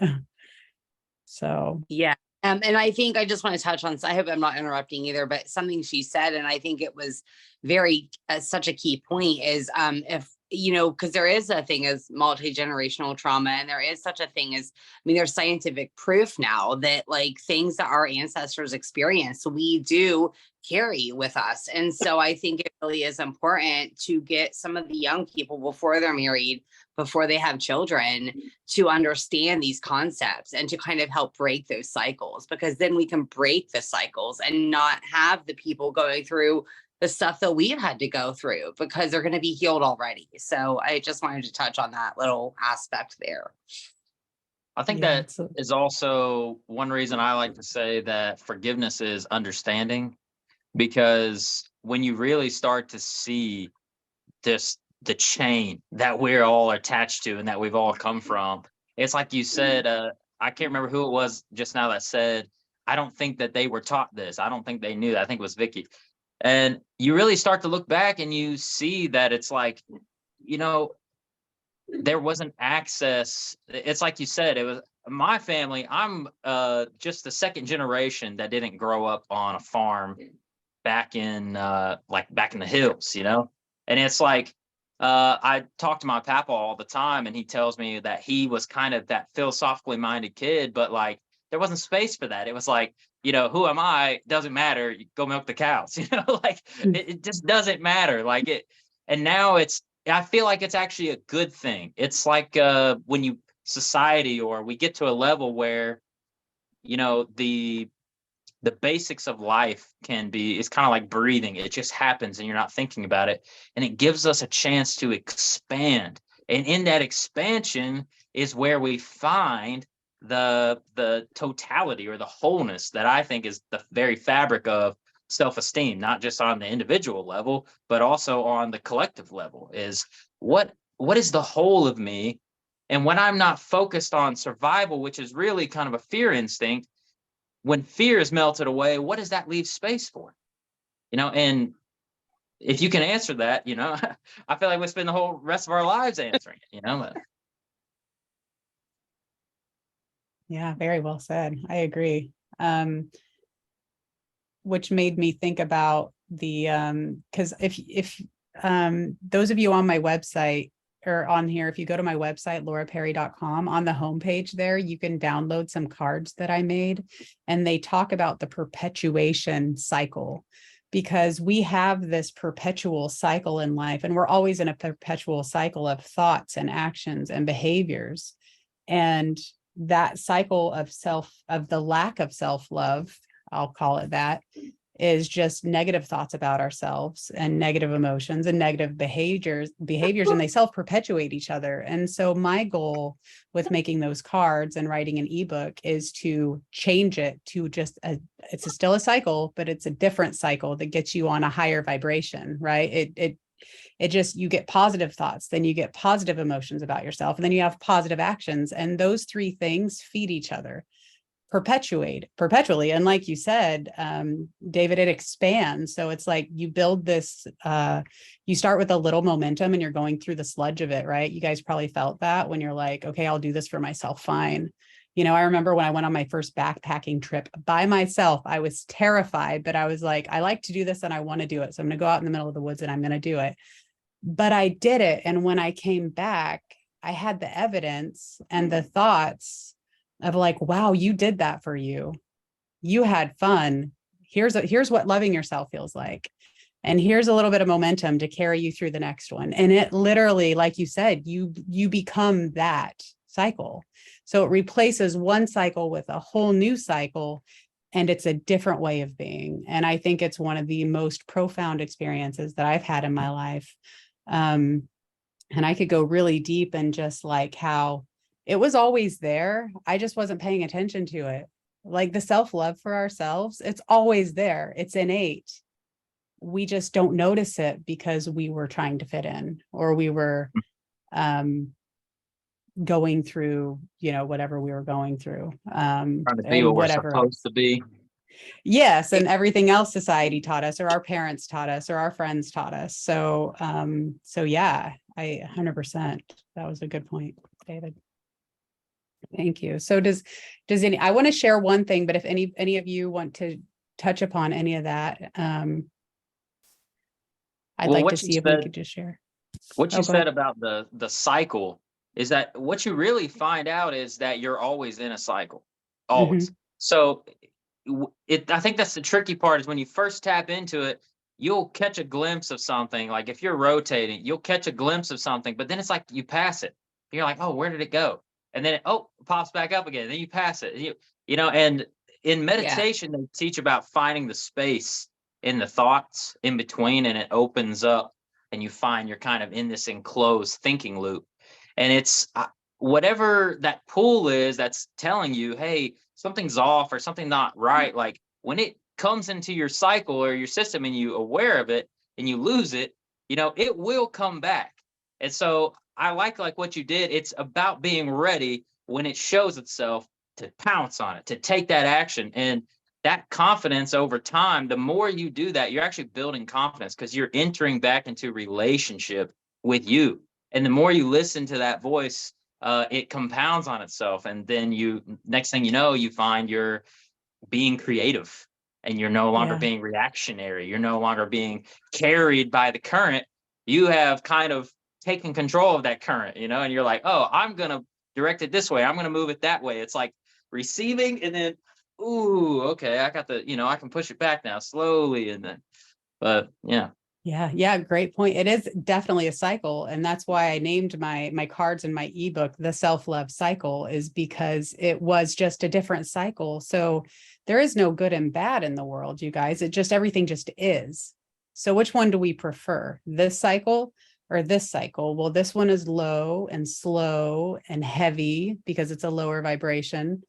Speaker 1: So
Speaker 5: Yeah. And I think I just want to touch on, I hope I'm not interrupting either, but something she said, and I think it was very, such a key point is, if, because there is a thing as multi-generational trauma, and there is such a thing as, I mean, there's scientific proof now that like things that our ancestors experienced, we do carry with us. And so I think it really is important to get some of the young people before they're married, before they have children, to understand these concepts and to kind of help break those cycles, because then we can break the cycles and not have the people going through the stuff that we've had to go through, because they're going to be healed already. So I just wanted to touch on that little aspect there.
Speaker 4: I think that is also one reason I like to say that forgiveness is understanding, because when you really start to see the chain that we're all attached to and that we've all come from, it's like you said, I can't remember who it was just now that said, I don't think that they were taught this. I don't think they knew that. I think it was Vicky. And you really start to look back and you see that it's like, there wasn't access. It's like you said, it was my family. I'm just the second generation that didn't grow up on a farm back in the hills, and it's like, I talk to my papa all the time and he tells me that he was kind of that philosophically minded kid, but like there wasn't space for that. It was like, who am I? Doesn't matter. You go milk the cows, like it just doesn't matter. Like it. And now I feel like it's actually a good thing. It's like when society, or we get to a level where, the basics of life it's kind of like breathing. It just happens and you're not thinking about it. And it gives us a chance to expand. And in that expansion is where we find the totality or the wholeness that I think is the very fabric of self-esteem, not just on the individual level, but also on the collective level, is what is the whole of me? And when I'm not focused on survival, which is really kind of a fear instinct, when fear is melted away, what does that leave space for? And if you can answer that, I feel like we spend the whole rest of our lives answering it,
Speaker 1: Yeah, very well said. I agree. Which made me think about because if those of you on my website or on here, if you go to my website, lauraperry.com, on the homepage there, you can download some cards that I made, and they talk about the perpetuation cycle, because we have this perpetual cycle in life, and we're always in a perpetual cycle of thoughts and actions and behaviors. And that cycle of the lack of self-love, I'll call it that, is just negative thoughts about ourselves and negative emotions and negative behaviors, and they self-perpetuate each other. And so my goal with making those cards and writing an ebook is to change it to just it's still a cycle, but it's a different cycle that gets you on a higher vibration, right? It just, you get positive thoughts, then you get positive emotions about yourself, and then you have positive actions. And those three things feed each other, perpetually. And like you said, David, it expands. So it's like you build this, you start with a little momentum and you're going through the sludge of it, right? You guys probably felt that when you're like, okay, I'll do this for myself. Fine. I remember when I went on my first backpacking trip by myself, I was terrified, but I was like, I like to do this and I want to do it. So I'm going to go out in the middle of the woods and I'm going to do it. But I did it. And when I came back, I had the evidence and the thoughts of like, wow, you did that for you. You had fun. Here's what loving yourself feels like. And here's a little bit of momentum to carry you through the next one. And it literally, like you said, you become that cycle. So it replaces one cycle with a whole new cycle. and it's a different way of being. And I think it's one of the most profound experiences that I've had in my life. And I could go really deep and just like how it was always there. I just wasn't paying attention to it. Like the self-love for ourselves, it's always there. It's innate. We just don't notice it because we were trying to fit in, or we were going through, whatever we were going through.
Speaker 4: Trying to be
Speaker 1: And
Speaker 4: what we're
Speaker 1: whatever
Speaker 4: supposed
Speaker 1: else.
Speaker 4: to be.
Speaker 1: Yes, and everything else society taught us, or our parents taught us, or our friends taught us. So yeah, I 100%. That was a good point, David. Thank you. So does any, I want to share one thing, but if any of you want to touch upon any of that, I'd
Speaker 4: Well,
Speaker 1: like
Speaker 4: what
Speaker 1: to
Speaker 4: you
Speaker 1: see if we
Speaker 4: said-
Speaker 1: could just share.
Speaker 4: What you
Speaker 1: Oh, go
Speaker 4: said
Speaker 1: ahead.
Speaker 4: about the cycle is that what you really find out is that you're always in a cycle, always. So I think that's the tricky part, is when you first tap into it, you'll catch a glimpse of something. Like if you're rotating, you'll catch a glimpse of something, but then it's like you pass it. You're like, oh, where did it go? And then it pops back up again. Then you pass it. And in meditation, they teach about finding the space in the thoughts in between, and it opens up, and you find you're kind of in this enclosed thinking loop. And it's whatever that pull is that's telling you, hey, something's off or something not right. Like when it comes into your cycle or your system and you aware of it and you lose it, it will come back. And so I like what you did. It's about being ready when it shows itself to pounce on it, to take that action. And that confidence over time, the more you do that, you're actually building confidence because you're entering back into relationship with you. And the more you listen to that voice, it compounds on itself. And then next thing you know, you find you're being creative, and you're no longer being reactionary. You're no longer being carried by the current. You have kind of taken control of that current, and you're like, oh, I'm going to direct it this way. I'm going to move it that way. It's like receiving, and then, ooh, okay, I got I can push it back now slowly. And then, but yeah.
Speaker 1: Yeah, great point. It is definitely a cycle. And that's why I named my cards in my ebook, The Self-Love Cycle, is because it was just a different cycle. So there is no good and bad in the world, you guys. Everything just is. So which one do we prefer? This cycle or this cycle? Well, this one is low and slow and heavy because it's a lower vibration.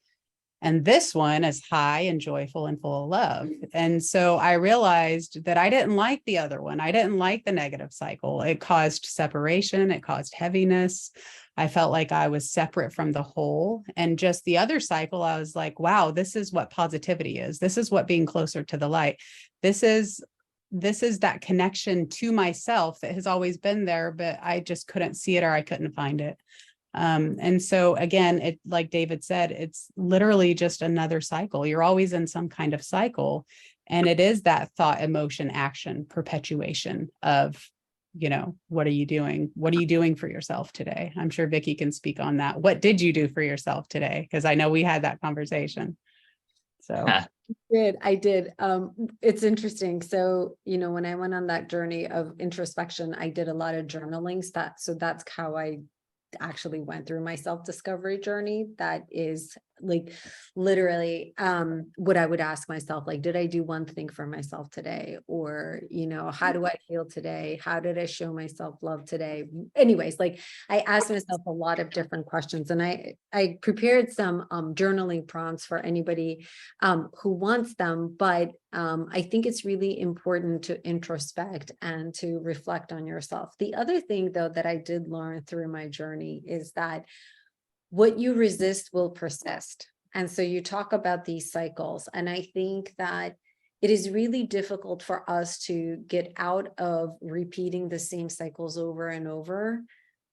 Speaker 1: And this one is high and joyful and full of love. And so I realized that I didn't like the other one. I didn't like the negative cycle. It caused separation. It caused heaviness. I felt like I was separate from the whole. And just the other cycle, I was like, wow, this is what positivity is. This is what being closer to the light. This is that connection to myself that has always been there, but I just couldn't see it, or I couldn't find it. And so again, it, like David said, it's literally just another cycle. You're always in some kind of cycle. And it is that thought, emotion, action, perpetuation of, what are you doing? What are you doing for yourself today? I'm sure Vicky can speak on that. What did you do for yourself today? Because I know we had that conversation. So
Speaker 3: I did. It's interesting. So, when I went on that journey of introspection, I did a lot of journaling. So that's how I actually went through my self-discovery journey. That is like literally what I would ask myself, like, did I do one thing for myself today? Or, how do I feel today? How did I show myself love today? Anyways, like I asked myself a lot of different questions, and I prepared some journaling prompts for anybody who wants them. But I think it's really important to introspect and to reflect on yourself. The other thing, though, that I did learn through my journey is that what you resist will persist. And so you talk about these cycles, and I think that it is really difficult for us to get out of repeating the same cycles over and over,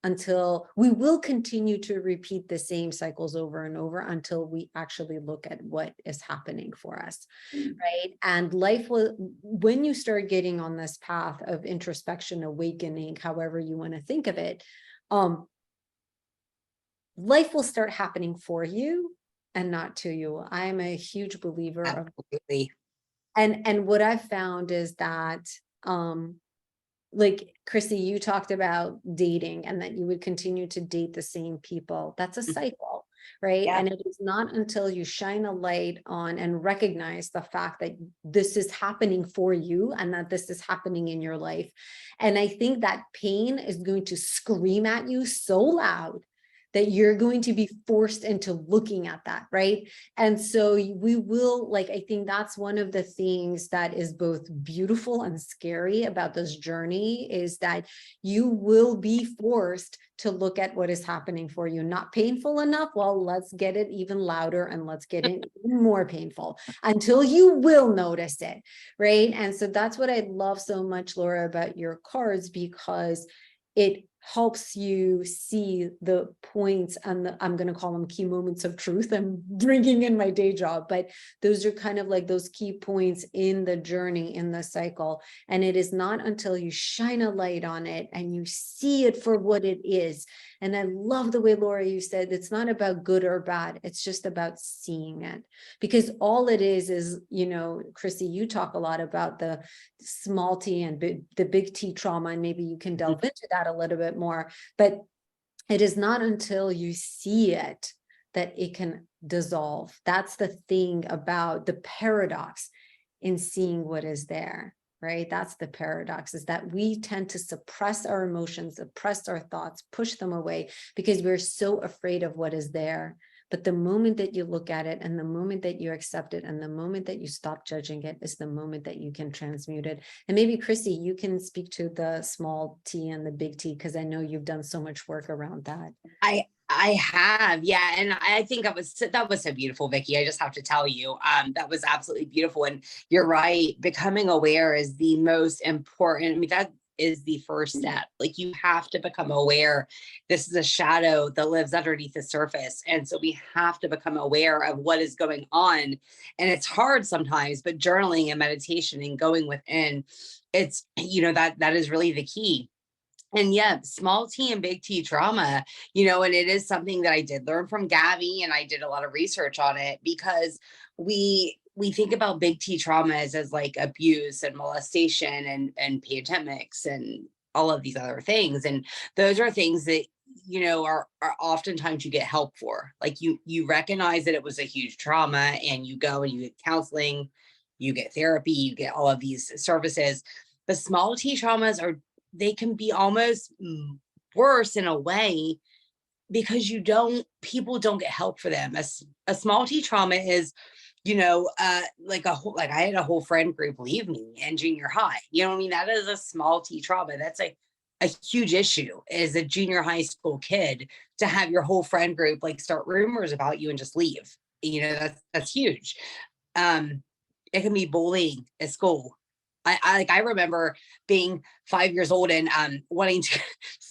Speaker 3: until we will continue to repeat the same cycles over and over until we actually look at what is happening for us, right? And life will, when you start getting on this path of introspection, awakening, however you want to think of it, life will start happening for you and not to you. I'm a huge believer of, and what I've found is that, like Chrissy, you talked about dating and that you would continue to date the same people. That's a cycle. right?
Speaker 5: Yeah.
Speaker 3: And it is not until you shine a light on and recognize the fact that this is happening for you and that this is happening in your life. And I think that pain is going to scream at you so loud that you're going to be forced into looking at that, right? And so we will, like, I think that's one of the things that is both beautiful and scary about this journey, is that you will be forced to look at what is happening for you. Not painful enough? Well, let's get it even louder and let's get it even more painful until you will notice it, right? And so that's what I love so much, Laura, about your cards, because it helps you see the points and the, I'm going to call them key moments of truth. I'm bringing in my day job, but those are kind of like those key points in the journey, in the cycle. And it is not until you shine a light on it and you see it for what it is. And I love the way, Laura, you said it's not about good or bad. It's just about seeing it, because all it is, you know, Chrissy, you talk a lot about the small T and the big T trauma, and maybe you can delve into that a little bit more, but it is not until you see it that it can dissolve. That's the thing about the paradox in seeing what is there, right? That's the paradox, is that we tend to suppress our emotions, suppress our thoughts, push them away because we're so afraid of what is there. But the moment that you look at it and the moment that you accept it and the moment that you stop judging it is the moment that you can transmute it. And maybe, Chrissy, you can speak to the small T and the big T, because I know you've done so much work around that.
Speaker 5: I have, yeah, and I think that was so beautiful, Vicky. I just have to tell you, that was absolutely beautiful. And you're right, becoming aware is the most important. I mean, that is the first step. Like, you have to become aware. This is a shadow that lives underneath the surface, and so we have to become aware of what is going on. And it's hard sometimes, but journaling and meditation and going within, it's, you know, that is really the key. And yeah, small T and big T trauma, you know, and it is something that I did learn from Gabby, and I did a lot of research on it, because we think about big T trauma as like abuse and molestation and pandemics and all of these other things. And those are things that, you know, are oftentimes you get help for. Like, you recognize that it was a huge trauma, and you go and you get counseling, you get therapy, you get all of these services. But small T traumas they can be almost worse in a way, because people don't get help for them. A small T trauma is, you know, like I had a whole friend group leave me in junior high. You know what I mean? That is a small T trauma. That's a huge issue as a junior high school kid, to have your whole friend group like start rumors about you and just leave. You know, that's huge. It can be bullying at school. I remember being 5 years old and wanting to,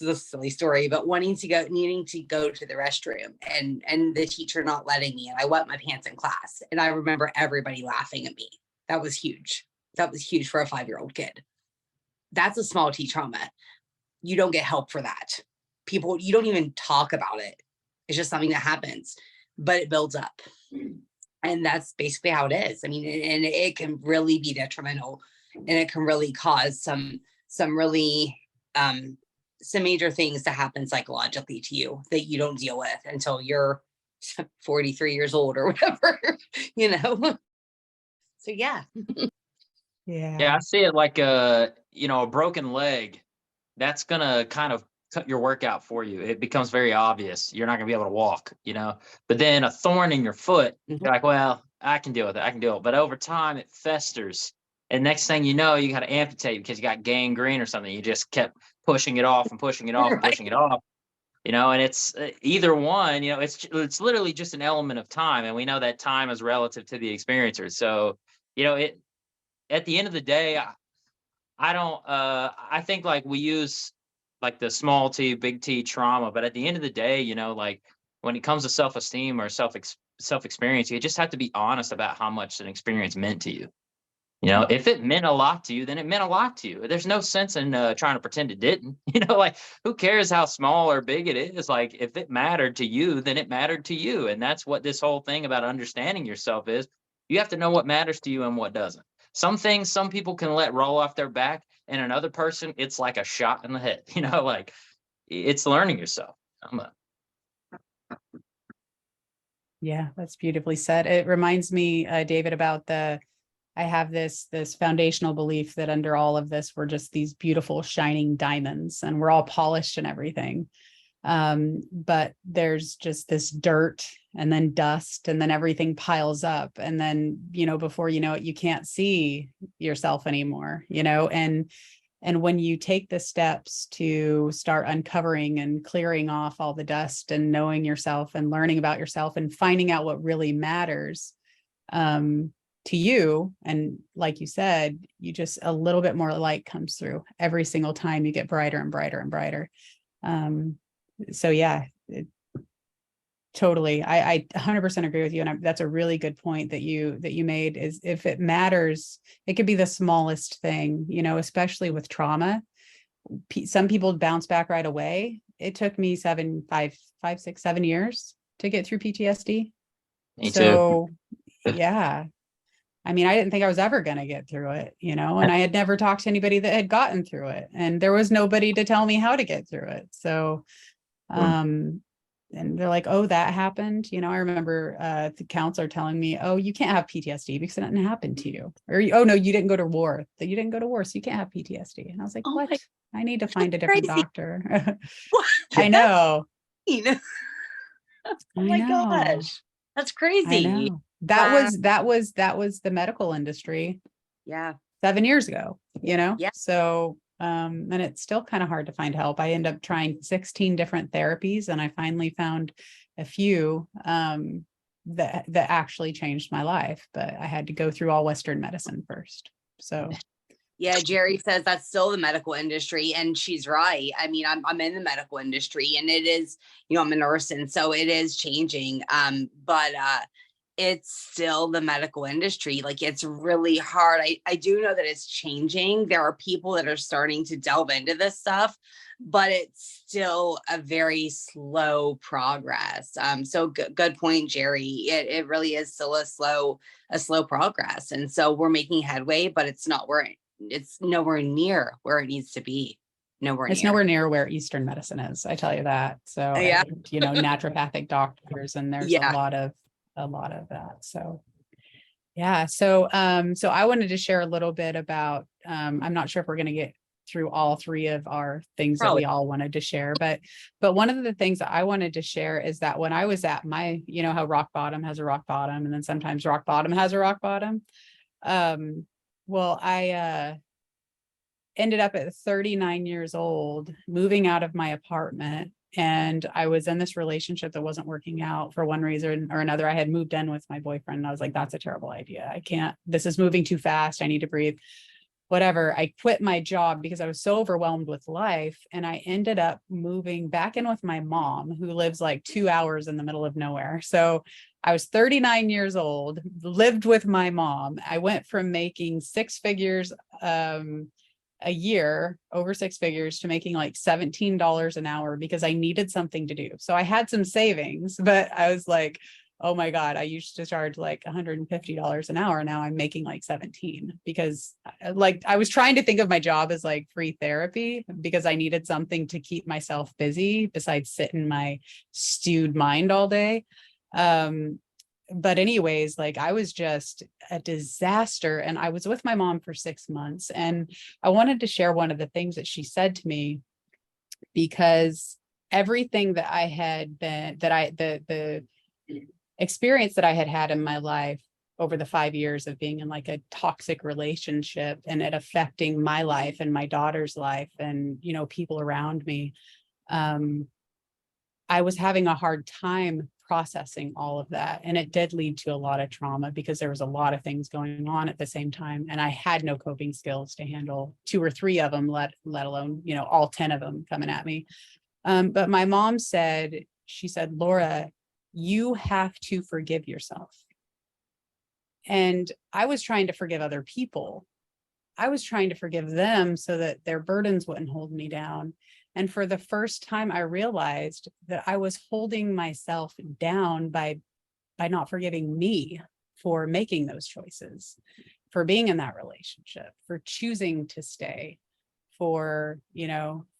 Speaker 5: this is a silly story, but needing to go to the restroom, and the teacher not letting me, and I wet my pants in class. And I remember everybody laughing at me. That was huge. That was huge for a 5-year-old kid. That's a small T trauma. You don't get help for that. You don't even talk about it. It's just something that happens, but it builds up. And that's basically how it is. I mean, and it can really be detrimental. And it can really cause some really some major things to happen psychologically to you that you don't deal with until you're 43 years old or whatever, you know. So yeah.
Speaker 4: Yeah, I see it like a broken leg. That's gonna kind of cut your workout for you. It becomes very obvious. You're not gonna be able to walk, But then a thorn in your foot, you're like, well, I can deal with it. I can deal it. But over time, it festers. And next thing you know, you got to amputate because you got gangrene or something. You just kept pushing it off and pushing it off, and pushing it off. And it's either one. It's literally just an element of time, and we know that time is relative to the experiencer. So, it at the end of the day, I don't. I think like we use like the small T, big T trauma, but at the end of the day, like when it comes to self-esteem or self-experience, you just have to be honest about how much an experience meant to you. If it meant a lot to you, then it meant a lot to you. There's no sense in trying to pretend it didn't. Like who cares how small or big it is? Like if it mattered to you, then it mattered to you. And that's what this whole thing about understanding yourself is. You have to know what matters to you and what doesn't. Some things some people can let roll off their back, and another person, it's like a shot in the head. Like it's learning yourself.
Speaker 1: Yeah, that's beautifully said. It reminds me, David, about I have this foundational belief that under all of this, we're just these beautiful shining diamonds and we're all polished and everything. But there's just this dirt and then dust and then everything piles up. And then, before you know it, you can't see yourself anymore, and when you take the steps to start uncovering and clearing off all the dust and knowing yourself and learning about yourself and finding out what really matters, to you, and like you said, you just a little bit more light comes through every single time. You get brighter and brighter and brighter. So yeah, totally. I 100% agree with you. And that's a really good point that you made, is if it matters, it could be the smallest thing, especially with trauma. Some people bounce back right away. It took me 7 years to get through PTSD.
Speaker 4: Me too.
Speaker 1: So yeah, I mean, I didn't think I was ever going to get through it, and I had never talked to anybody that had gotten through it, and there was nobody to tell me how to get through it. So, and they're like, oh, that happened. I remember the counselor telling me, oh, you can't have PTSD because it didn't happen to you. Or, oh, no, you didn't go to war. That you didn't go to war, so you can't have PTSD. And I was like,
Speaker 5: Oh
Speaker 1: what?
Speaker 5: my-
Speaker 1: I need to find a different
Speaker 5: crazy.
Speaker 1: doctor.
Speaker 5: What?
Speaker 1: I know.
Speaker 5: Oh my gosh. That's crazy.
Speaker 1: I know. That was the medical industry
Speaker 5: Yeah.
Speaker 1: 7 years ago,
Speaker 5: Yeah.
Speaker 1: So, and it's still kind of hard to find help. I end up trying 16 different therapies, and I finally found a few, that actually changed my life, but I had to go through all Western medicine first. So
Speaker 5: Yeah, Jerry says that's still the medical industry, and she's right. I mean, I'm in the medical industry, and it is, I'm a nurse, and so it is changing. But it's still the medical industry. Like, it's really hard. I do know that it's changing. There are people that are starting to delve into this stuff, but it's still a very slow progress. So good point, Jerry. It really is still a slow progress, and so we're making headway, but it's nowhere near where it needs to be.
Speaker 1: it's nowhere near where Eastern medicine is. I tell you that. So,
Speaker 5: Yeah.
Speaker 1: naturopathic doctors, and there's
Speaker 5: Yeah.
Speaker 1: a lot of that. So yeah. So, so I wanted to share a little bit about, I'm not sure if we're going to get through all three of our things that we all wanted to share, but one of the things that I wanted to share is that when I was at my, how rock bottom has a rock bottom, and then sometimes rock bottom has a rock bottom. Well, I ended up at 39 years old, moving out of my apartment. And I was in this relationship that wasn't working out for one reason or another. I had moved in with my boyfriend, and I was like, that's a terrible idea. I can't, this is moving too fast. I need to breathe. Whatever. I quit my job because I was so overwhelmed with life. And I ended up moving back in with my mom, who lives like 2 hours in the middle of nowhere. So I was 39 years old, lived with my mom. I went from making 6 figures a year, over 6 figures, to making like $17 an hour because I needed something to do. So I had some savings, but I was like, oh my God, I used to charge like $150 an hour. Now I'm making like 17 because like I was trying to think of my job as like free therapy because I needed something to keep myself busy besides sit in my stewed mind all day. But anyways, like I was just a disaster, and I was with my mom for 6 months, and I wanted to share one of the things that she said to me, because everything that I had been, the experience that I had had in my life over the 5 years of being in like a toxic relationship and it affecting my life and my daughter's life and, people around me, I was having a hard time processing all of that. And it did lead to a lot of trauma because there was a lot of things going on at the same time. And I had no coping skills to handle 2 or 3 of them, let alone, all 10 of them coming at me. But my mom said, Laura, you have to forgive yourself. And I was trying to forgive other people. I was trying to forgive them so that their burdens wouldn't hold me down. And for the first time, I realized that I was holding myself down by not forgiving me for making those choices, for being in that relationship, for choosing to stay, for,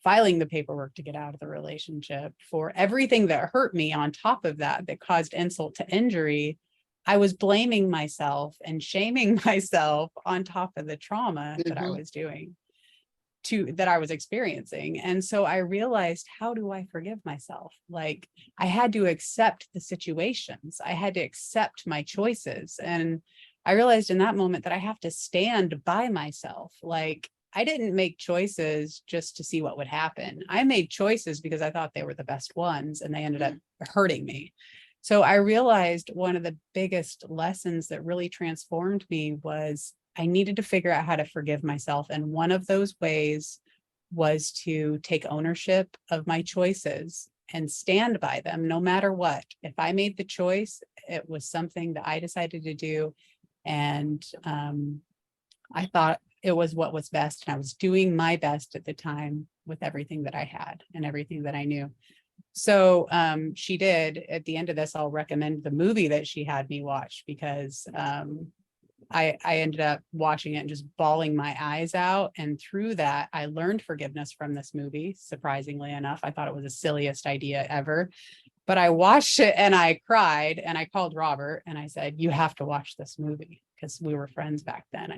Speaker 1: filing the paperwork to get out of the relationship, for everything that hurt me on top of that, that caused insult to injury. I was blaming myself and shaming myself on top of the trauma that I was that I was experiencing. And so I realized, how do I forgive myself? Like, I had to accept the situations. I had to accept my choices. And I realized in that moment that I have to stand by myself. Like, I didn't make choices just to see what would happen. I made choices because I thought they were the best ones, and they ended up hurting me. So I realized one of the biggest lessons that really transformed me was I needed to figure out how to forgive myself. And one of those ways was to take ownership of my choices and stand by them no matter what. If I made the choice, it was something that I decided to do. And I thought it was what was best. And I was doing my best at the time with everything that I had and everything that I knew. So she did. At the end of this, I'll recommend the movie that she had me watch, because I ended up watching it and just bawling my eyes out. And through that, I learned forgiveness from this movie. Surprisingly enough, I thought it was the silliest idea ever. But I watched it and I cried, and I called Robert and I said, you have to watch this movie, because we were friends back then.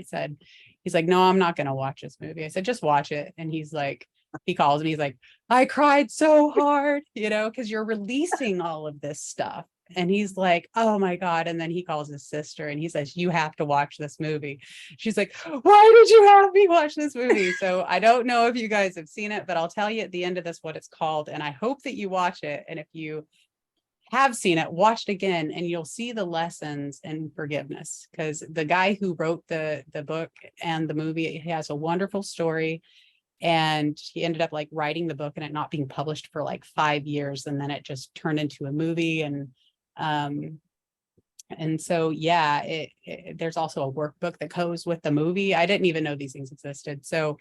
Speaker 1: He's like, no, I'm not going to watch this movie. I said, just watch it. And he calls me, he's like, I cried so hard, because you're releasing all of this stuff. And he's like, oh my God. And then he calls his sister and he says, you have to watch this movie. She's like, why did you have me watch this movie? So I don't know if you guys have seen it, but I'll tell you at the end of this what it's called. And I hope that you watch it. And if you have seen it, watch it again, and you'll see the lessons in forgiveness, because the guy who wrote the book and the movie, he has a wonderful story. And he ended up like writing the book and it not being published for like 5 years. And then it just turned into a movie. And so, yeah, there's also a workbook that goes with the movie. I didn't even know these things existed. So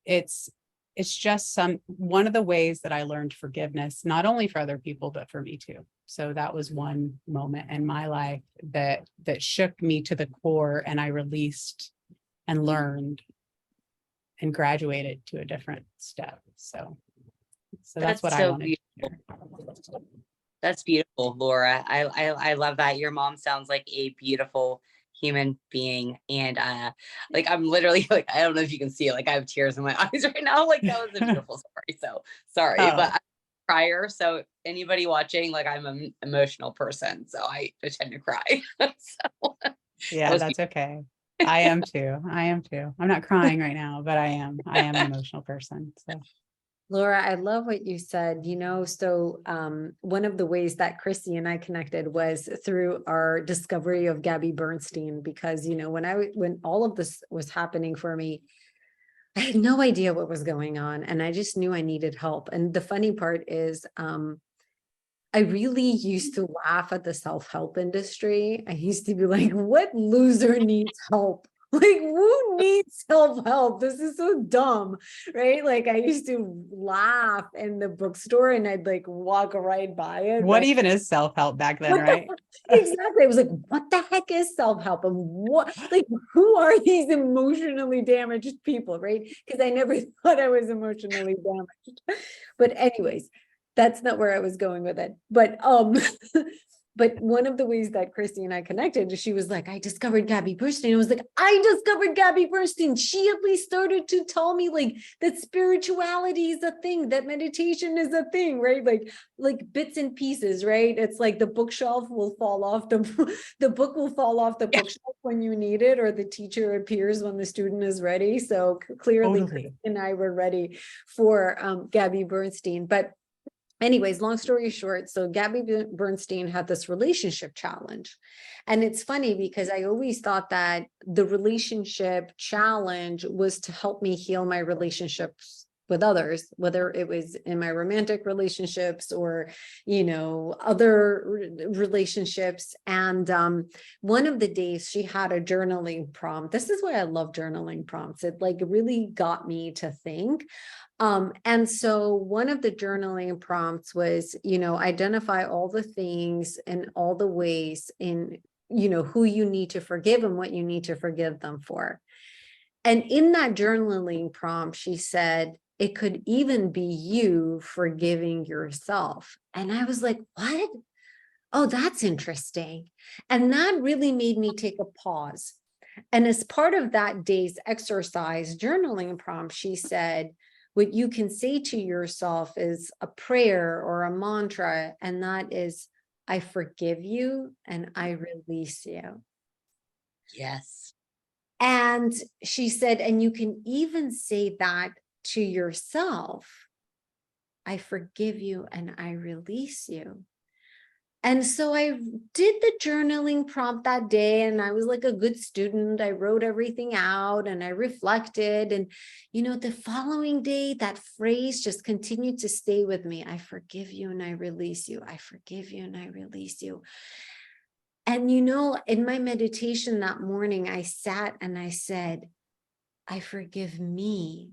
Speaker 1: it's just one of the ways that I learned forgiveness, not only for other people, but for me too. So that was one moment in my life that shook me to the core, and I released and learned and graduated to a different step. So that's what I wanted to share.
Speaker 5: That's beautiful, Laura. I love that. Your mom sounds like a beautiful human being. And like, I'm literally like, I don't know if you can see it, like I have tears in my eyes right now. Like, that was a beautiful story. So sorry, but I'm crier. So anybody watching, like, I'm an emotional person, so I tend to cry. So
Speaker 1: yeah, that's okay. I am too. I'm not crying right now, but I am an emotional person. So
Speaker 3: Laura, I love what you said, so one of the ways that Chrissy and I connected was through our discovery of Gabby Bernstein, because, when all of this was happening for me, I had no idea what was going on, and I just knew I needed help. And the funny part is, I really used to laugh at the self-help industry. I used to be like, what loser needs help? Like, who needs self-help? This is so dumb, right? Like, I used to laugh in the bookstore and I'd like walk right by it.
Speaker 1: What
Speaker 3: right?
Speaker 1: even is self-help back then, right?
Speaker 3: Exactly. I was like, what the heck is self-help? And who are these emotionally damaged people, right? Because I never thought I was emotionally damaged. But anyways, that's not where I was going with it. But but one of the ways that Christy and I connected, she was like, I discovered Gabby Bernstein. I was like, I discovered Gabby Bernstein. She at least started to tell me like that spirituality is a thing, that meditation is a thing, right? Like bits and pieces, right? It's like the bookshelf will fall off, the book will fall off the bookshelf when you need it, or the teacher appears when the student is ready. So clearly,
Speaker 1: Totally.
Speaker 3: Christy and I were ready for Gabby Bernstein. But anyways, long story short, so Gabby Bernstein had this relationship challenge. And it's funny because I always thought that the relationship challenge was to help me heal my relationships with others, whether it was in my romantic relationships or, other relationships. And one of the days she had a journaling prompt. This is why I love journaling prompts. It like really got me to think. And so one of the journaling prompts was, identify all the things and all the ways in, who you need to forgive and what you need to forgive them for. And in that journaling prompt, she said, it could even be you forgiving yourself. And I was like, what? Oh, that's interesting. And that really made me take a pause. And as part of that day's exercise journaling prompt, she said, what you can say to yourself is a prayer or a mantra, and that is, I forgive you and I release you.
Speaker 5: Yes.
Speaker 3: And she said, and you can even say that to yourself, I forgive you and I release you. And so I did the journaling prompt that day, and I was like a good student. I wrote everything out and I reflected. And, you know, the following day, that phrase just continued to stay with me. I forgive you and I release you. I forgive you and I release you. And, you know, in my meditation that morning, I sat and I said, I forgive me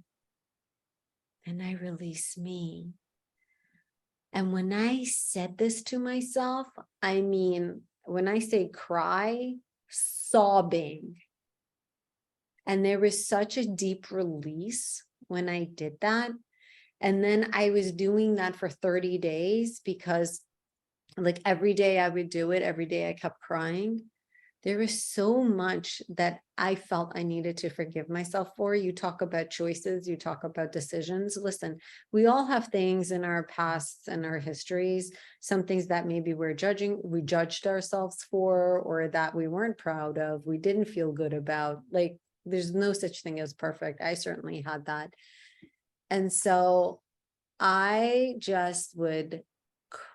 Speaker 3: and I release me. And when I said this to myself, I mean, when I say cry, sobbing. And there was such a deep release when I did that. And then I was doing that for 30 days because like every day I would do it, every day I kept crying. There was so much that I felt I needed to forgive myself for. You talk about choices, you talk about decisions. Listen, we all have things in our pasts and our histories, some things that maybe we judged ourselves for, or that we weren't proud of, we didn't feel good about. Like, there's no such thing as perfect. I certainly had that. And so I just would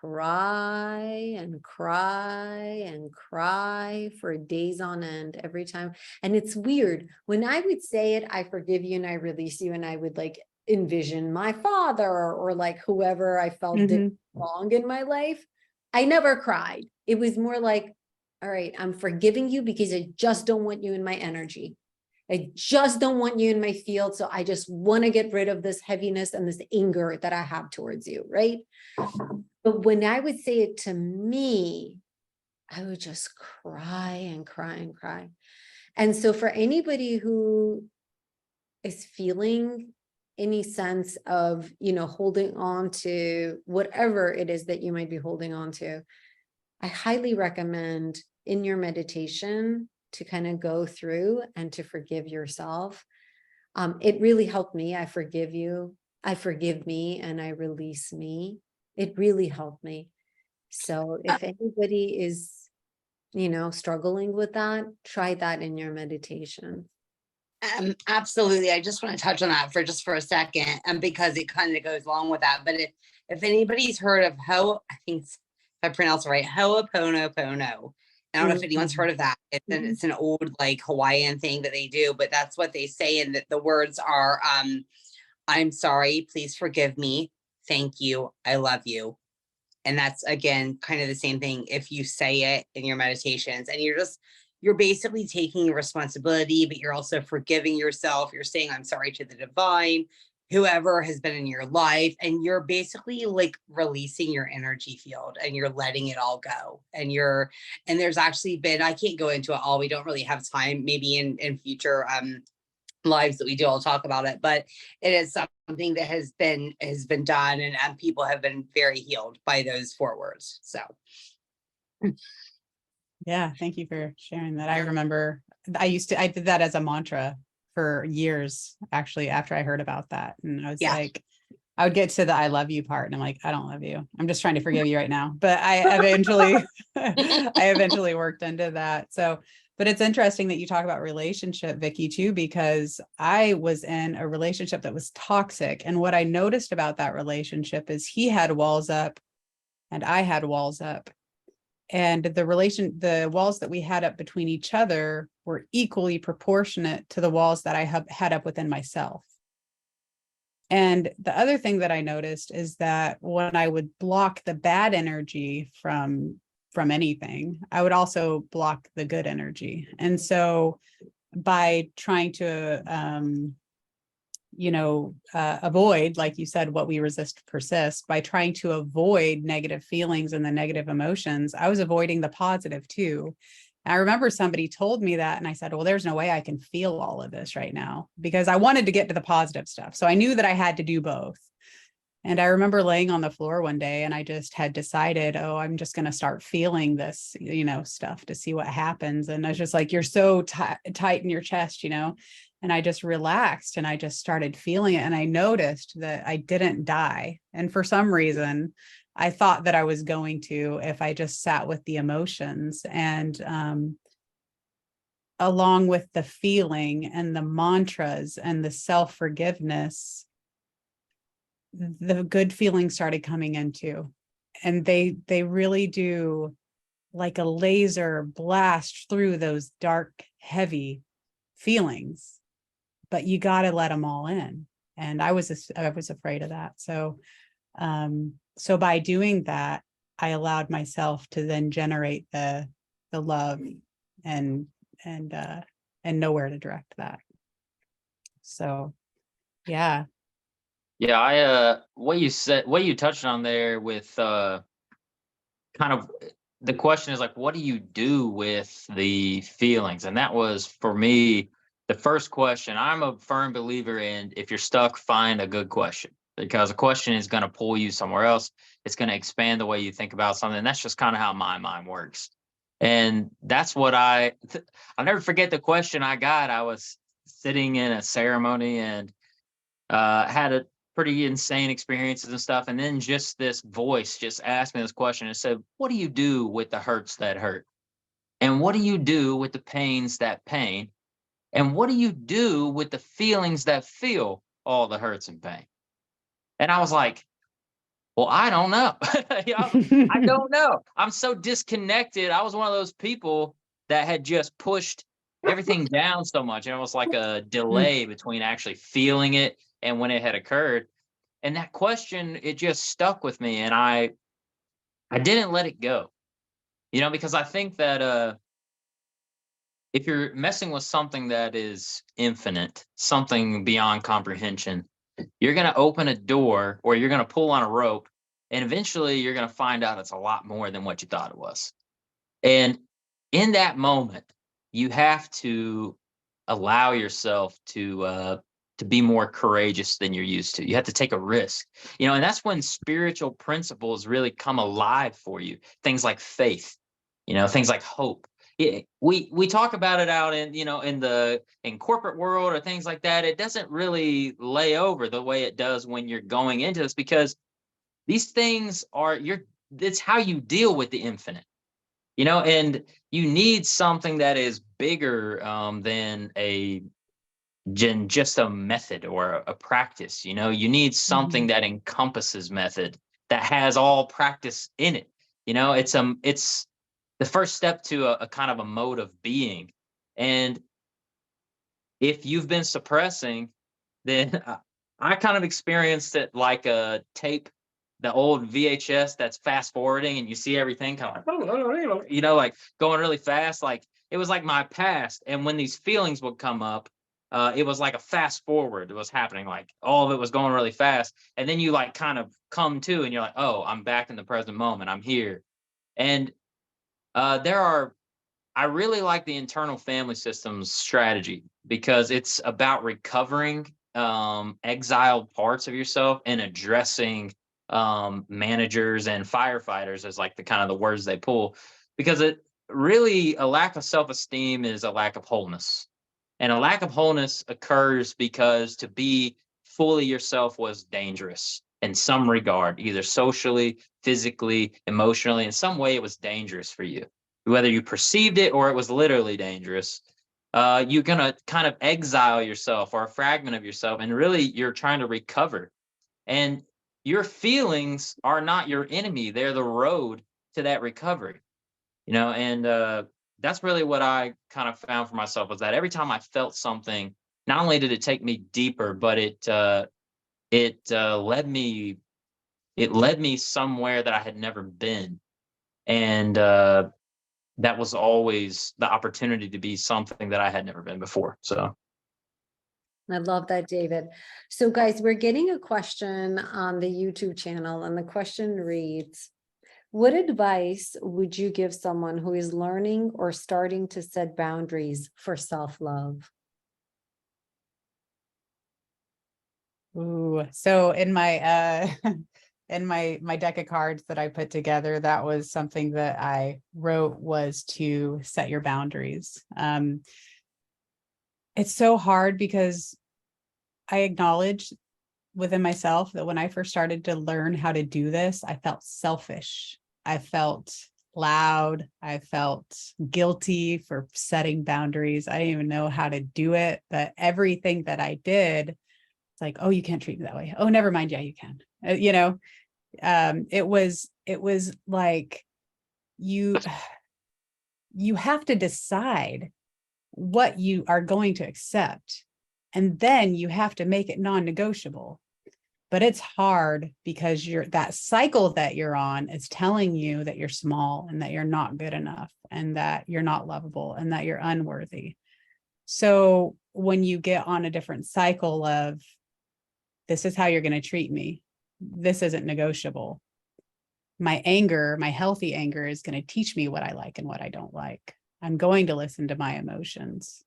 Speaker 3: cry and cry and cry for days on end every time. And it's weird when I would say it, I forgive you and I release you, and I would like envision my father or like whoever I felt did wrong in my life. I never cried. It was more like, all right, I'm forgiving you because I just don't want you in my energy. I just don't want you in my field. So I just want to get rid of this heaviness and this anger that I have towards you, right? But when I would say it to me, I would just cry and cry and cry. And so for anybody who is feeling any sense of, you know, holding on to whatever it is that you might be holding on to, I highly recommend in your meditation to kind of go through and to forgive yourself. It really helped me. I forgive you, I forgive me, and I release me. It really helped me. So if anybody is, you know, struggling with that, try that in your meditation.
Speaker 5: Absolutely. I just want to touch on that for a second, and because it kind of goes along with that. But if anybody's heard of I think if I pronounce it right, Ho'oponopono. I don't know if anyone's heard of that. It's an old like Hawaiian thing that they do, but that's what they say. And that the words are, I'm sorry, please forgive me. Thank you. I love you. And that's, again, kind of the same thing. If you say it in your meditations and you're basically taking responsibility, but you're also forgiving yourself. You're saying, I'm sorry to the divine, whoever has been in your life. And you're basically like releasing your energy field and you're letting it all go. And there's actually been, I can't go into it all. We don't really have time, maybe in future, lives that we do, I'll talk about it, but it is something that has been done, and people have been very healed by those 4 words. So
Speaker 1: yeah, thank you for sharing that. I remember I did that as a mantra for years, actually, after I heard about that. And I was like, I would get to the I love you part and I'm like, I don't love you. I'm just trying to forgive you right now. But I eventually worked into that. So, but it's interesting that you talk about relationship, Vicky, too, because I was in a relationship that was toxic. And what I noticed about that relationship is he had walls up and I had walls up. And the walls that we had up between each other were equally proportionate to the walls that I had up within myself. And the other thing that I noticed is that when I would block the bad energy from anything, I would also block the good energy. And so by trying to, avoid, like you said, what we resist persists, by trying to avoid negative feelings and the negative emotions, I was avoiding the positive too. I remember somebody told me that, and I said, well, there's no way I can feel all of this right now, because I wanted to get to the positive stuff. So I knew that I had to do both. And I remember laying on the floor one day and I just had decided, oh, I'm just going to start feeling this, stuff to see what happens. And I was just like, you're so tight in your chest, and I just relaxed and I just started feeling it. And I noticed that I didn't die. And for some reason, I thought that I was going to, if I just sat with the emotions, and along with the feeling and the mantras and the self-forgiveness, the good feelings started coming in too. And they really do, like a laser, blast through those dark, heavy feelings, but you got to let them all in. And I was afraid of that. So by doing that, I allowed myself to then generate the love and know where to direct that. So yeah.
Speaker 4: Yeah, what you touched on there with kind of the question is like, what do you do with the feelings? And that was, for me, the first question. I'm a firm believer in, if you're stuck, find a good question, because a question is going to pull you somewhere else. It's going to expand the way you think about something. That's just kind of how my mind works. And that's what I'll never forget the question I got. I was sitting in a ceremony and had a pretty insane experiences and stuff. And then just this voice just asked me this question. It said, what do you do with the hurts that hurt? And what do you do with the pains that pain? And what do you do with the feelings that feel all the hurts and pain? And I was like, well, I don't know. I don't know. I'm so disconnected. I was one of those people that had just pushed everything down so much. And it was like a delay between actually feeling it and when it had occurred. And that question, it just stuck with me, and I didn't let it go, because I think that if you're messing with something that is infinite, something beyond comprehension, you're going to open a door, or you're going to pull on a rope, and eventually you're going to find out it's a lot more than what you thought it was. And in that moment, you have to allow yourself to be more courageous than you're used to. You have to take a risk, and that's when spiritual principles really come alive for you. Things like faith, things like hope. We talk about it out in corporate world or things like that. It doesn't really lay over the way it does when you're going into this, because these things it's how you deal with the infinite, and you need something that is bigger than just a method or a practice. You need something that encompasses method, that has all practice in it. It's the first step to a kind of a mode of being. And if you've been suppressing, then I kind of experienced it like a tape, the old VHS that's fast forwarding, and you see everything kind of like, like going really fast. Like, it was like my past. And when these feelings would come up, it was like a fast forward. It was happening, like all of it was going really fast. And then you like kind of come to, and you're like, oh, I'm back in the present moment. I'm here. And I really like the internal family systems strategy, because it's about recovering exiled parts of yourself and addressing managers and firefighters as like the kind of the words they pull, because it really, a lack of self-esteem is a lack of wholeness. And a lack of wholeness occurs because to be fully yourself was dangerous in some regard, either socially, physically, emotionally. In some way, it was dangerous for you, whether you perceived it or it was literally dangerous. You're going to kind of exile yourself, or a fragment of yourself, and really you're trying to recover. And your feelings are not your enemy. They're the road to that recovery, and that's really what I kind of found for myself, was that every time I felt something, not only did it take me deeper, but it led me somewhere that I had never been. And that was always the opportunity to be something that I had never been before. So
Speaker 3: I love that, David. So guys, we're getting a question on the YouTube channel, and the question reads, What advice would you give someone who is learning or starting to set boundaries for self-love?
Speaker 1: Ooh, so in my in my deck of cards that I put together, that was something that I wrote, was to set your boundaries. It's so hard because I acknowledge within myself that when I first started to learn how to do this, I felt selfish. I felt loud. I felt guilty for setting boundaries. I didn't even know how to do it, but everything that I did, it's like, oh, you can't treat me that way. Oh, never mind. Yeah, you can. It was like you have to decide what you are going to accept, and then you have to make it non-negotiable. But it's hard because that cycle that you're on is telling you that you're small and that you're not good enough and that you're not lovable and that you're unworthy. So when you get on a different cycle of, this is how you're going to treat me, this isn't negotiable. My anger, my healthy anger, is going to teach me what I like and what I don't like. I'm going to listen to my emotions.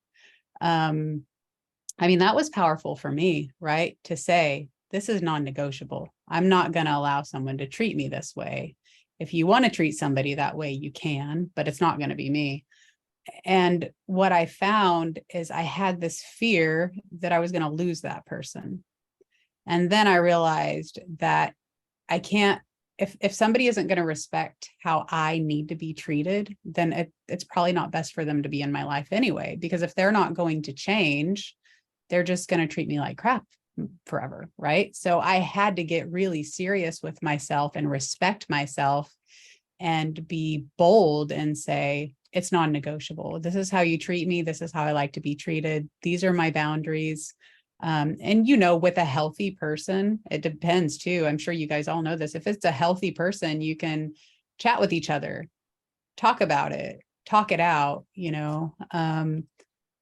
Speaker 1: I mean, that was powerful for me, right? To say, this is non-negotiable. I'm not going to allow someone to treat me this way. If you want to treat somebody that way, you can, but it's not going to be me. And what I found is I had this fear that I was going to lose that person. And then I realized that I can't, if somebody isn't going to respect how I need to be treated, then it's probably not best for them to be in my life anyway, because if they're not going to change, they're just going to treat me like crap forever. Right. So I had to get really serious with myself and respect myself and be bold and say, it's non-negotiable. This is how you treat me. This is how I like to be treated. These are my boundaries. And with a healthy person, it depends too. I'm sure you guys all know this. If it's a healthy person, you can chat with each other, talk about it, talk it out,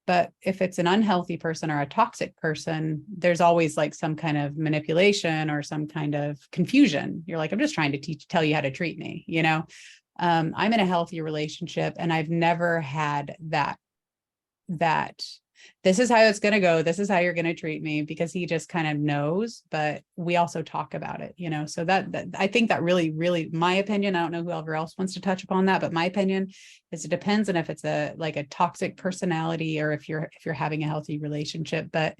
Speaker 1: but if it's an unhealthy person or a toxic person, there's always like some kind of manipulation or some kind of confusion. You're like, I'm just trying to tell you how to treat me. I'm in a healthy relationship and I've never had that this is how it's going to go. This is how you're going to treat me, because he just kind of knows, but we also talk about it, so that I think that really, really, my opinion, I don't know whoever else wants to touch upon that, but my opinion is it depends on if it's a toxic personality or if you're having a healthy relationship, but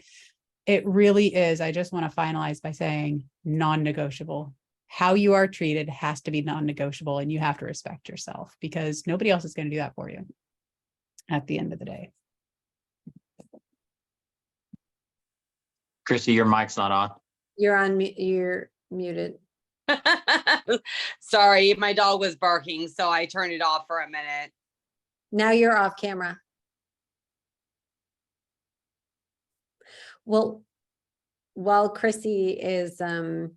Speaker 1: it really is. I just want to finalize by saying non-negotiable. How you are treated has to be non-negotiable, and you have to respect yourself because nobody else is going to do that for you at the end of the day.
Speaker 4: Chrissy, your mic's not on.
Speaker 3: You're on, you're muted.
Speaker 5: Sorry, my dog was barking, so I turned it off for a minute.
Speaker 3: Now you're off camera. Well, while Chrissy is unmuting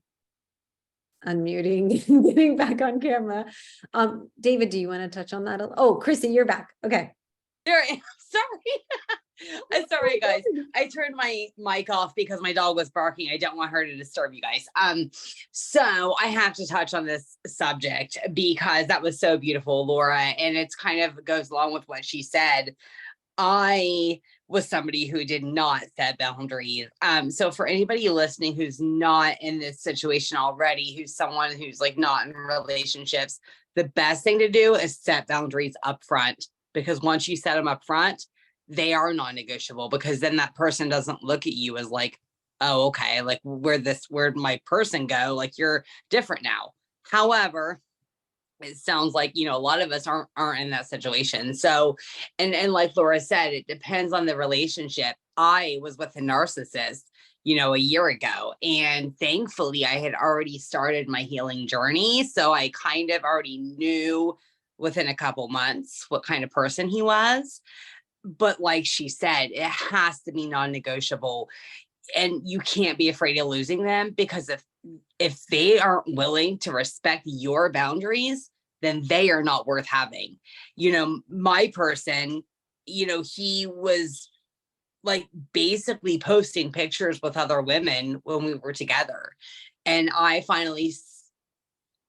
Speaker 3: and getting back on camera, David, do you want to touch on that? Oh, Chrissy, you're back. Okay.
Speaker 5: There, sorry. I'm sorry, guys. I turned my mic off because my dog was barking. I don't want her to disturb you guys. So I have to touch on this subject because that was so beautiful, Laura, and it's kind of goes along with what she said. I was somebody who did not set boundaries. So for anybody listening who's not in this situation already, who's someone who's like not in relationships, the best thing to do is set boundaries up front, because once you set them up front, they are non-negotiable, because then that person doesn't look at you as like, oh, okay, like where'd my person go? Like you're different now. However, it sounds like, a lot of us aren't in that situation. So, and like Laura said, it depends on the relationship. I was with a narcissist, a year ago, and thankfully I had already started my healing journey. So I kind of already knew within a couple months what kind of person he was. But like she said, it has to be non-negotiable, and you can't be afraid of losing them, because if they aren't willing to respect your boundaries, then they are not worth having. My person, he was like basically posting pictures with other women when we were together. And I finally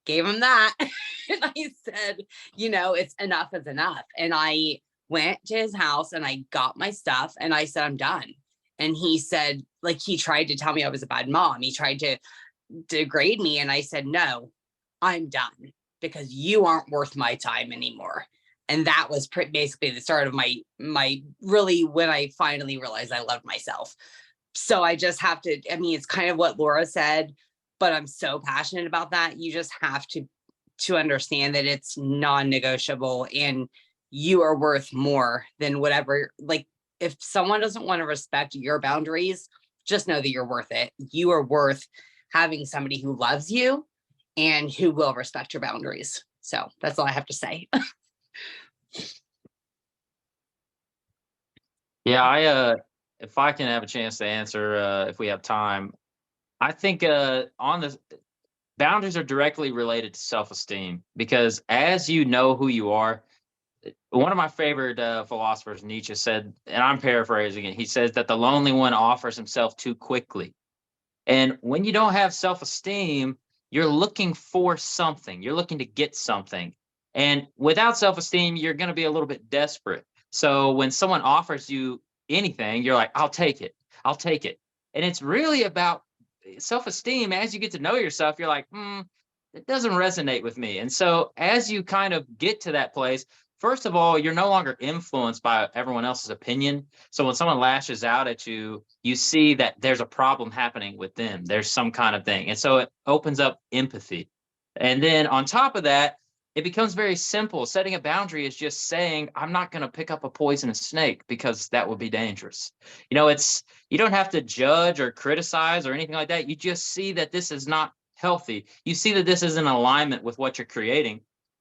Speaker 5: gave him that. And I said, you know, it's enough is enough. And I went to his house and I got my stuff and I said, I'm done. And he said, like, he tried to tell me I was a bad mom. He tried to degrade me. And I said, no, I'm done because you aren't worth my time anymore. And that was basically the start of my really, when I finally realized I loved myself. So I just have to, I mean, it's kind of what Laura said, but I'm so passionate about that. You just have to understand that it's non-negotiable and you are worth more than whatever. Like, if someone doesn't want to respect your boundaries, just know that you're worth it. You are worth having somebody who loves you and who will respect your boundaries. So that's all I have to say.
Speaker 4: Yeah, if I can have a chance to answer, if we have time, I think on the boundaries are directly related to self-esteem because as you know who you are, one of my favorite philosophers, Nietzsche, said, and I'm paraphrasing it, he says that the lonely one offers himself too quickly. And when you don't have self-esteem, you're looking for something, you're looking to get something. And without self-esteem, you're going to be a little bit desperate. So when someone offers you anything, you're like, I'll take it. I'll take it. And it's really about self-esteem. As you get to know yourself, you're like, it doesn't resonate with me. And so as you kind of get to that place, first of all, you're no longer influenced by everyone else's opinion. So when someone lashes out at you, you see that there's a problem happening with them. There's some kind of thing. And so it opens up empathy. And then on top of that, it becomes very simple. Setting a boundary is just saying, I'm not going to pick up a poisonous snake because that would be dangerous. You know, you don't have to judge or criticize or anything like that. You just see that this is not healthy. You see that this is in alignment with what you're creating.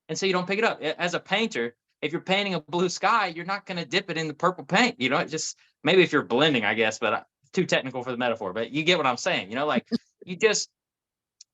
Speaker 4: And so you don't pick it up. As a painter, if you're painting a blue sky, you're not going to dip it in the purple paint. You know, it just, maybe if you're blending, I guess, but too technical for the metaphor, but you get what I'm saying. You know, like you just,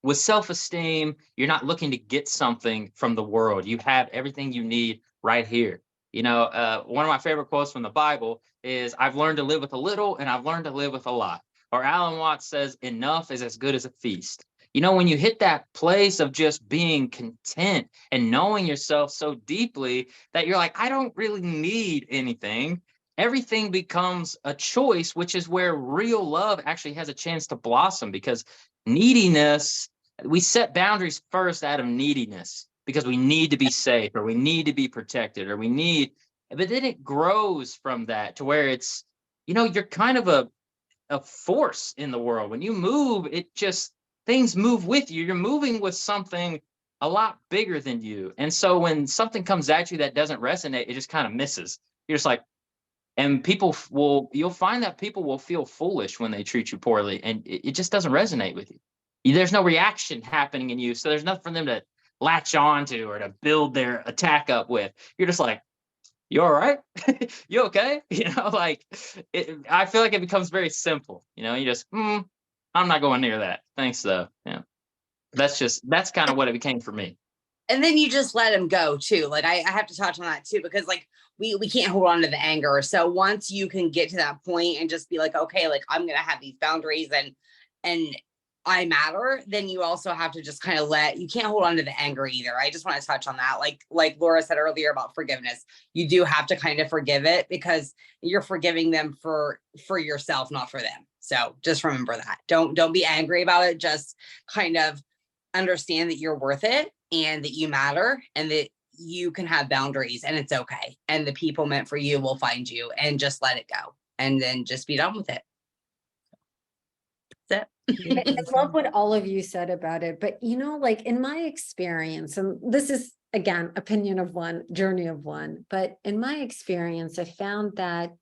Speaker 4: with self-esteem, you're not looking to get something from the world. You have everything you need right here. You know, one of my favorite quotes from the Bible is, I've learned to live with a little and I've learned to live with a lot. Or Alan Watts says, enough is as good as a feast. You know, when you hit that place of just being content and knowing yourself so deeply that you're like, I don't really need anything. Everything becomes a choice, which is where real love actually has a chance to blossom, because neediness, we set boundaries first out of neediness because we need to be safe or we need to be protected or but then it grows from that to where it's, you know, you're kind of a force in the world. When you move, it just, things move with you. You're moving with something a lot bigger than you. And so when something comes at you that doesn't resonate, it just kind of misses. You're just like, and you'll find that people will feel foolish when they treat you poorly, and it just doesn't resonate with you. There's no reaction happening in you. So there's nothing for them to latch on to or to build their attack up with. You're just like, you all right? You okay? You know, like I feel like it becomes very simple. You know, you just, I'm not going near that. Thanks though. Yeah. That's kind of what it became for me.
Speaker 5: And then you just let him go too. Like I have to touch on that too, because like we can't hold on to the anger. So once you can get to that point and just be like, okay, like I'm going to have these boundaries and I matter, then you also have to just kind of you can't hold on to the anger either. I just want to touch on that. Like Laura said earlier about forgiveness, you do have to kind of forgive it because you're forgiving them for yourself, not for them. So just remember that. Don't be angry about it. Just kind of understand that you're worth it and that you matter and that you can have boundaries and it's okay. And the people meant for you will find you, and just let it go and then just be done with it. That's it.
Speaker 3: I love what all of you said about it, but you know, like in my experience, and this is again, opinion of one, journey of one, but in my experience, I found that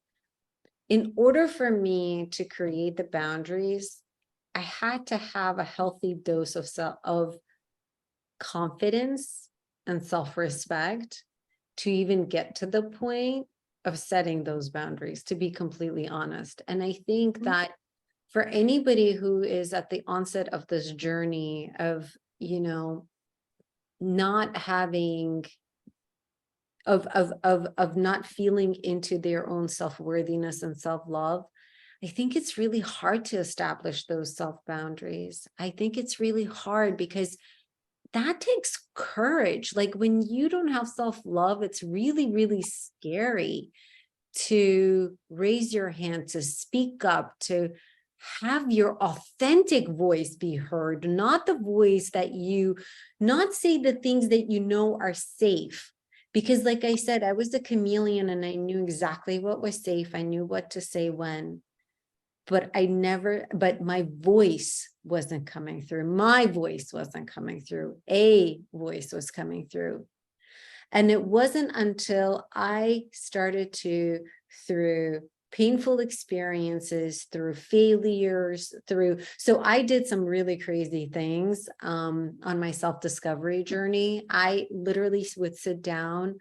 Speaker 3: in order for me to create the boundaries, I had to have a healthy dose of confidence and self-respect to even get to the point of setting those boundaries, to be completely honest. And I think that for anybody who is at the onset of this journey of, you know, not having of not feeling into their own self-worthiness and self-love, I think it's really hard to establish those self boundaries. I think it's really hard because that takes courage. Like when you don't have self-love, it's really, really scary to raise your hand, to speak up, to have your authentic voice be heard, not the voice that not say the things that you know are safe. Because like I said, I was a chameleon and I knew exactly what was safe. I knew what to say when, but my voice wasn't coming through. My voice wasn't coming through. A voice was coming through. And it wasn't until I started to, through painful experiences, through failures, so I did some really crazy things on my self-discovery journey. I literally would sit down,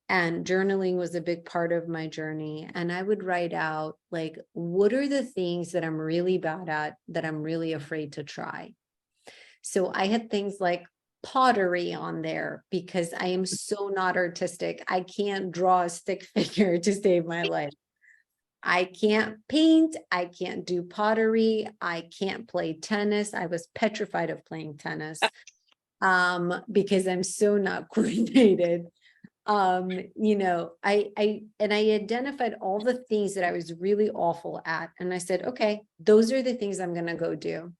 Speaker 3: and journaling was a big part of my journey. And I would write out, like, what are the things that I'm really bad at, that I'm really afraid to try? So I had things like pottery on there because I am so not artistic. I can't draw a stick figure to save my life. I can't paint. I can't do pottery. I can't play tennis. I was petrified of playing tennis because I'm so not coordinated. I identified all the things that I was really awful at. And I said, okay, those are the things I'm going to go do.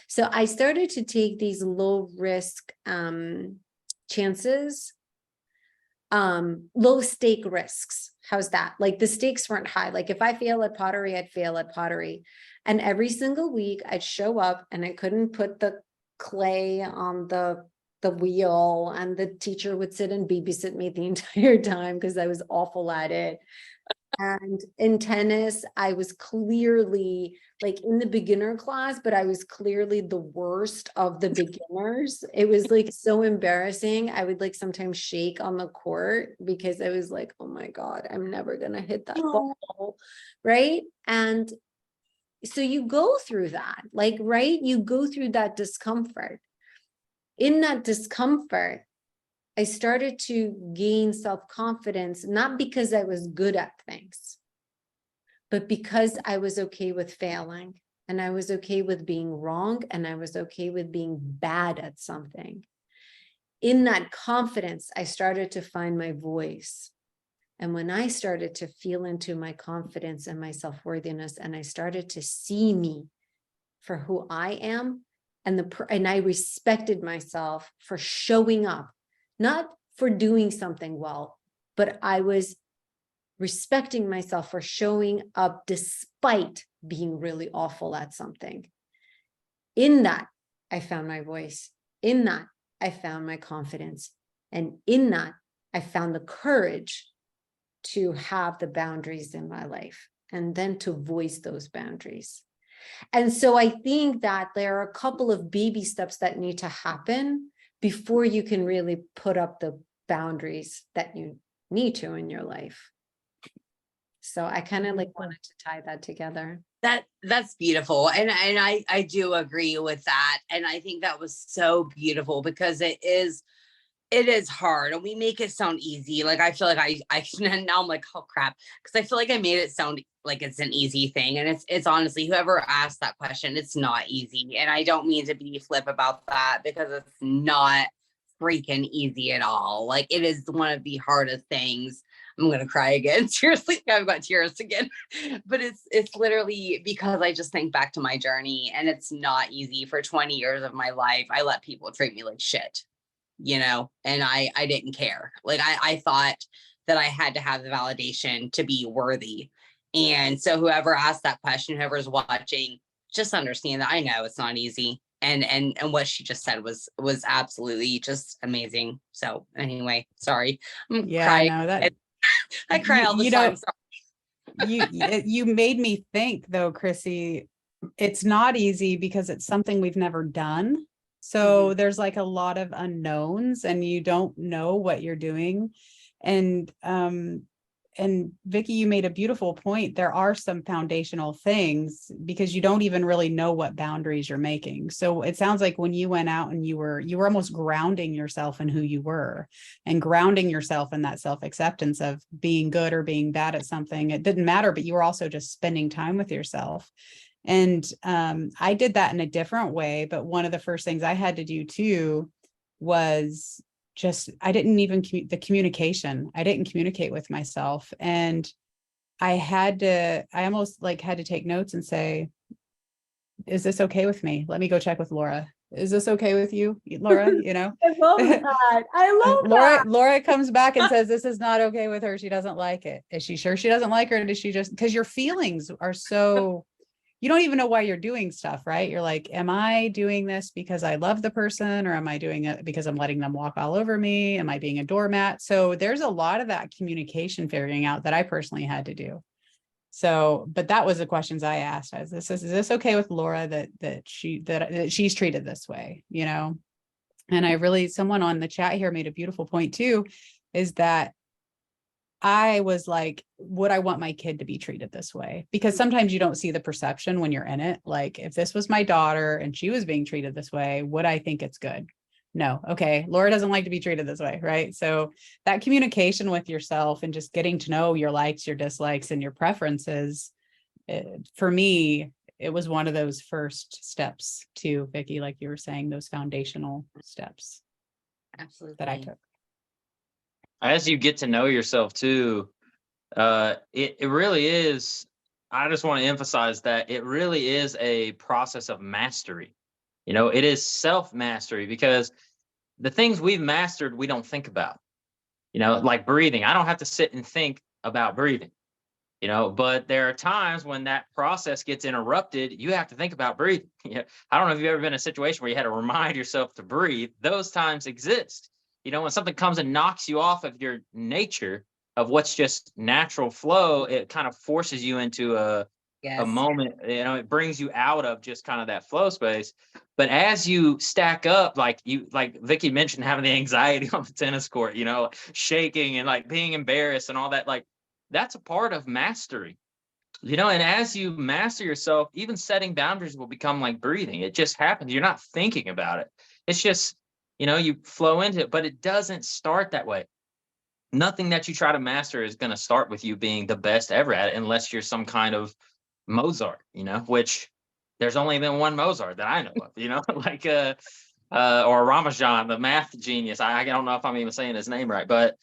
Speaker 3: So I started to take these low risk chances, low stake risks. How's that? Like the stakes weren't high. Like if I fail at pottery, I'd fail at pottery. And every single week I'd show up and I couldn't put the clay on the wheel, and the teacher would sit and babysit me the entire time because I was awful at it. And in tennis, I was clearly like in the beginner class, but I was clearly the worst of the beginners. It was like so embarrassing. I would like sometimes shake on the court because I was like, oh my God, I'm never going to hit that ball. Right. And so you go through that, like, right. You go through that discomfort. In that discomfort, I started to gain self-confidence, not because I was good at things, but because I was okay with failing, and I was okay with being wrong, and I was okay with being bad at something. In that confidence, I started to find my voice. And when I started to feel into my confidence and my self-worthiness, and I started to see me for who I am, and I respected myself for showing up, not for doing something well, but I was respecting myself for showing up despite being really awful at something. In that, I found my voice. In that, I found my confidence. And in that, I found the courage to have the boundaries in my life and then to voice those boundaries. And so I think that there are a couple of baby steps that need to happen before you can really put up the boundaries that you need to in your life. So I kind of like wanted to tie that together.
Speaker 5: That's beautiful. And I do agree with that. And I think that was so beautiful because it is hard, and we make it sound easy. Like I feel like I now I'm like, oh crap, because I feel like I made it sound like it's an easy thing, and it's honestly, whoever asked that question, it's not easy. And I don't mean to be flip about that, because it's not freaking easy at all. Like it is one of the hardest things. I'm gonna cry again. Seriously, I've got tears again. But it's literally because I just think back to my journey, and it's not easy. For 20 years of my life, I let people treat me like shit, and I didn't care. Like I thought that I had to have the validation to be worthy. And so whoever asked that question, whoever's watching, just understand that I know it's not easy. And what she just said was absolutely just amazing. So anyway, sorry. I'm crying.
Speaker 1: No, that
Speaker 5: I cry all the time.
Speaker 1: You made me think though, Chrissy, it's not easy because it's something we've never done. So there's like a lot of unknowns and you don't know what you're doing. And Vicky, you made a beautiful point. There are some foundational things because you don't even really know what boundaries you're making. So it sounds like when you went out and you were almost grounding yourself in who you were and grounding yourself in that self-acceptance of being good or being bad at something. It didn't matter, but you were also just spending time with yourself. And I did that in a different way. But one of the first things I had to do too was just, I didn't even the communication. I didn't communicate with myself. And I almost like had to take notes and say, is this okay with me? Let me go check with Laura. Is this okay with you, Laura? You know,
Speaker 3: I love that. I love
Speaker 1: Laura comes back and says, this is not okay with her. She doesn't like it. Is she sure she doesn't like her? Or does she just, because your feelings are so, you don't even know why you're doing stuff, right? You're like, am I doing this because I love the person, or am I doing it because I'm letting them walk all over me? Am I being a doormat? So there's a lot of that communication figuring out that I personally had to do. So, but that was the questions I asked. Is this okay with Laura that she's treated this way, you know? And I really, someone on the chat here made a beautiful point too, is that I was like, would I want my kid to be treated this way? Because sometimes you don't see the perception when you're in it. Like, if this was my daughter and she was being treated this way, would I think it's good? No. Okay. Laura doesn't like to be treated this way. Right. So that communication with yourself and just getting to know your likes, your dislikes, and your preferences, for me, it was one of those first steps too, Vicki, like you were saying, those foundational steps
Speaker 5: Absolutely.
Speaker 1: that I took.
Speaker 4: As you get to know yourself too, it really is, I just want to emphasize that it really is a process of mastery. You know, it is self-mastery, because the things we've mastered, we don't think about, you know, like breathing. I don't have to sit and think about breathing, you know, but there are times when that process gets interrupted. You have to think about breathing. Yeah. I don't know if you've ever been in a situation where you had to remind yourself to breathe. Those times exist. You know, when something comes and knocks you off of your nature of what's just natural flow, it kind of forces you into a
Speaker 5: Yes.
Speaker 4: moment, you know, it brings you out of just kind of that flow space. But as you stack up, like Vicki mentioned, having the anxiety on the tennis court, you know, shaking and like being embarrassed and all that, like that's a part of mastery, you know. And as you master yourself, even setting boundaries will become like breathing. It just happens. You're not thinking about it. It's just, you know, you flow into it, but it doesn't start that way. Nothing that you try to master is going to start with you being the best ever at it, unless you're some kind of Mozart, you know, which there's only been one Mozart that I know of, you know, like or Ramajan, the math genius. I don't know if I'm even saying his name right, but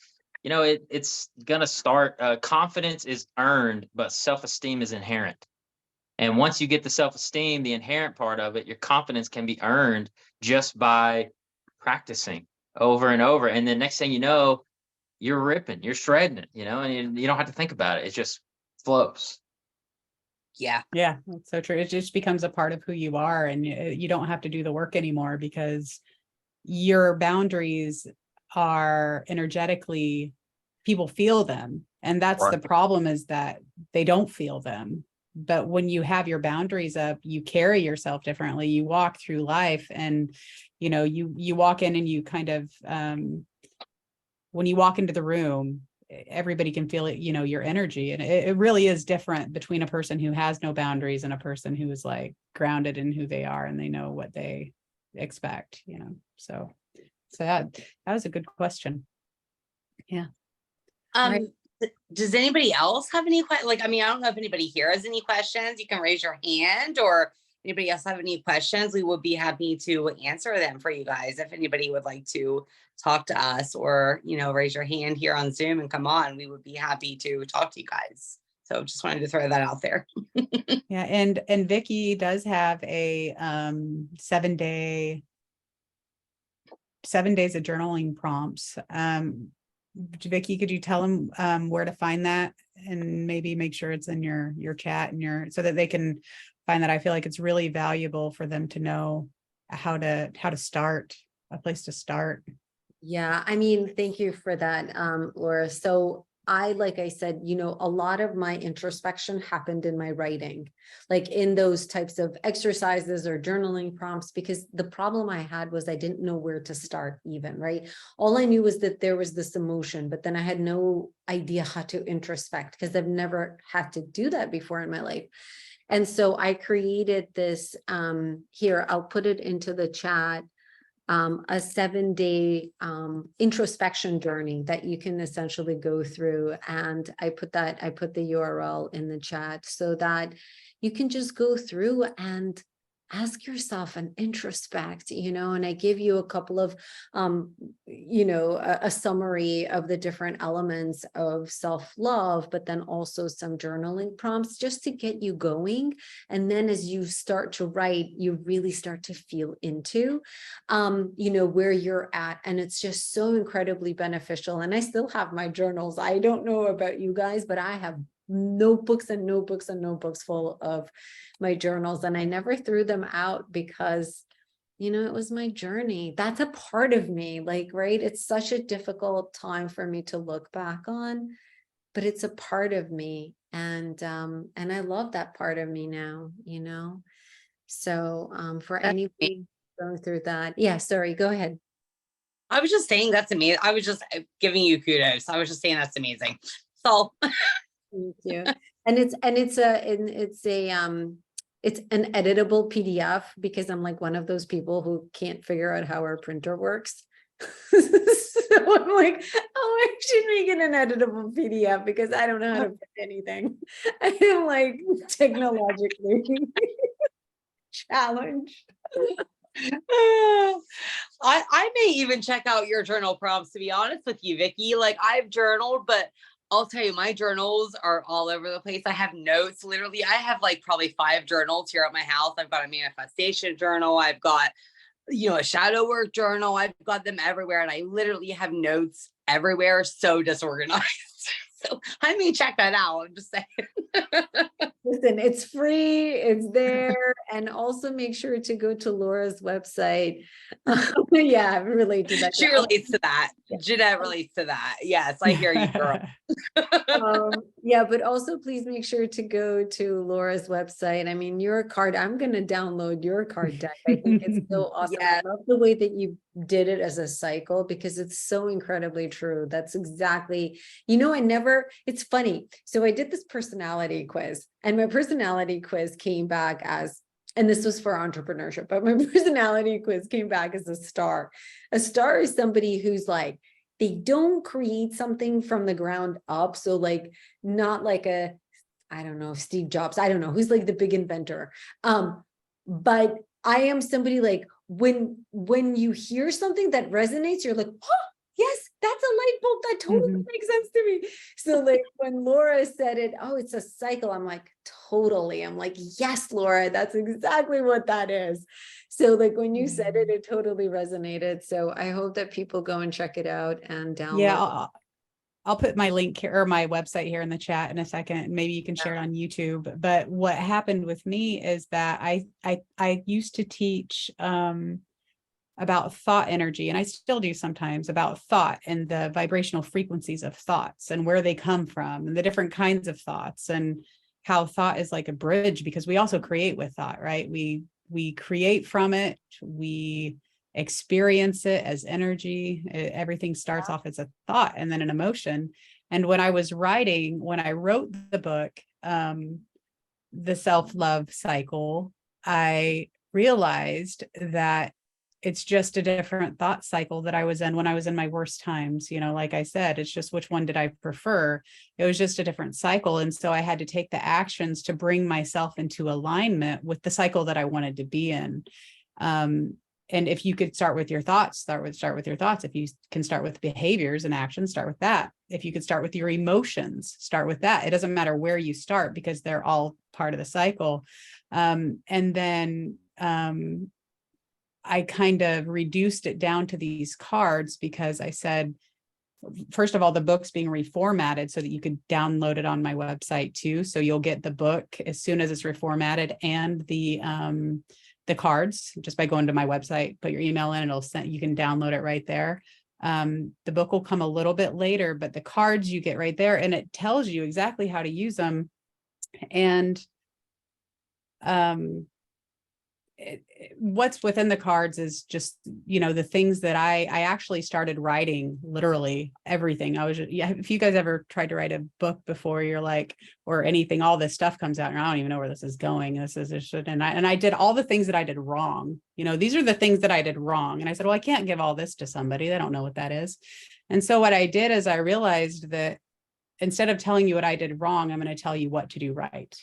Speaker 4: you know, it's gonna start. Confidence is earned, but self-esteem is inherent. And once you get the self-esteem, the inherent part of it, your confidence can be earned just by practicing over and over. And then next thing you know, you're ripping, you're shredding it, you know, and you don't have to think about it. It just flows.
Speaker 5: Yeah.
Speaker 1: Yeah, that's so true. It just becomes a part of who you are, and you don't have to do the work anymore, because your boundaries are energetically, people feel them. And that's the
Speaker 4: Right.
Speaker 1: problem, is that they don't feel them. But when you have your boundaries up, you carry yourself differently. You walk through life, and you know, you walk in and you kind of when you walk into the room, everybody can feel it, you know, your energy. And it really is different between a person who has no boundaries and a person who is like grounded in who they are and they know what they expect, you know. So that was a good question. Yeah. Right.
Speaker 5: Does anybody else have any questions? Like, I mean, I don't know if anybody here has any questions. You can raise your hand, or anybody else have any questions? We would be happy to answer them for you guys. If anybody would like to talk to us, or, you know, raise your hand here on Zoom and come on, we would be happy to talk to you guys. So just wanted to throw that out there.
Speaker 1: Yeah. And Vicki does have a 7 days of journaling prompts. Vicki, could you tell them to find that, and maybe make sure it's in your chat and so that they can find that? I feel like it's really valuable for them to know how to start, a place to start.
Speaker 3: Yeah, I mean, thank you for that, Laura. So like I said, you know, a lot of my introspection happened in my writing, like in those types of exercises or journaling prompts, because the problem I had was I didn't know where to start even, right? All I knew was that there was this emotion, but then I had no idea how to introspect, because I've never had to do that before in my life. And so I created this, here, I'll put it into the chat, a 7-day introspection journey that you can essentially go through. And I put the URL in the chat so that you can just go through and ask yourself and introspect, and I give you a couple of, a summary of the different elements of self-love, but then also some journaling prompts just to get you going. And then as you start to write, you really start to feel into, where you're at. And it's just so incredibly beneficial. And I still have my journals. I don't know about you guys, but I have notebooks and notebooks and notebooks full of my journals, and I never threw them out because it was my journey. That's a part of me, right? It's such a difficult time for me to look back on, but it's a part of me, and I love that part of me now, so for anyone going through that. Yeah, sorry, go ahead.
Speaker 5: I was just saying that's amazing. I was just giving you kudos. I was just saying that's amazing. So
Speaker 3: thank you. And it's an editable PDF, because I'm like one of those people who can't figure out how our printer works. So I'm like, oh, I should make it an editable PDF because I don't know how to print anything. I am like technologically challenged.
Speaker 5: I may even check out your journal prompts, to be honest with you, Vicky. Like, I've journaled, but I'll tell you, my journals are all over the place. I have notes. Literally, I have like probably 5 journals here at my house. I've got a manifestation journal. I've got, a shadow work journal. I've got them everywhere. And I literally have notes everywhere. So disorganized. So I may check that out. I'm just saying.
Speaker 3: Listen, it's free, it's there. And also make sure to go to Laura's website. Yeah, I relate to that.
Speaker 5: She relates to that. Jeanette relates to that. Yes, I hear you, girl.
Speaker 3: Yeah, but also please make sure to go to Laura's website. I mean, your card, I'm going to download your card deck. I think it's so awesome.
Speaker 5: Yeah.
Speaker 3: I love the way that you did it as a cycle, because it's so incredibly true. That's exactly, it's funny. So I did this personality quiz, and my personality quiz came back as, and this was for entrepreneurship, but my personality quiz came back as a star. A star is somebody who's like, they don't create something from the ground up. So like, not like I don't know, Steve Jobs, I don't know, who's like the big inventor. But I am somebody like, when you hear something that resonates, you're like, oh, yes, that's a light bulb. That totally makes sense to me. So like when Laura said it, oh, it's a cycle. I'm like, totally. I'm like, yes, Laura, that's exactly what that is. So like when you said it, it totally resonated. So I hope that people go and check it out and download.
Speaker 1: Yeah, I'll put my link here, or my website here, in the chat in a second. Maybe you can share it on YouTube. But what happened with me is that I used to teach about thought energy, and I still do sometimes, about thought and the vibrational frequencies of thoughts and where they come from and the different kinds of thoughts, and how thought is like a bridge, because we also create with thought, right? We create from it, we experience it as energy. Everything starts off as a thought and then an emotion. And when I wrote the book, The Self-Love Cycle, I realized that it's just a different thought cycle that I was in when I was in my worst times. Like I said, it's just, which one did I prefer? It was just a different cycle. And so I had to take the actions to bring myself into alignment with the cycle that I wanted to be in. And if you could start with your thoughts, start with your thoughts. If you can start with behaviors and actions, start with that. If you could start with your emotions, start with that. It doesn't matter where you start, because they're all part of the cycle. And then I kind of reduced it down to these cards, because I said, first of all, the book's being reformatted so that you could download it on my website too. So you'll get the book as soon as it's reformatted, and the cards just by going to my website, put your email in, you can download it right there. The book will come a little bit later, but the cards you get right there, and it tells you exactly how to use them. And what's within the cards is just, the things that I actually started writing, literally everything. If you guys ever tried to write a book before, you're like, or anything, all this stuff comes out and I don't even know where this is going. And I did all the things that I did wrong. These are the things that I did wrong. And I said, well, I can't give all this to somebody. They don't know what that is. And so what I did is I realized that instead of telling you what I did wrong, I'm going to tell you what to do right.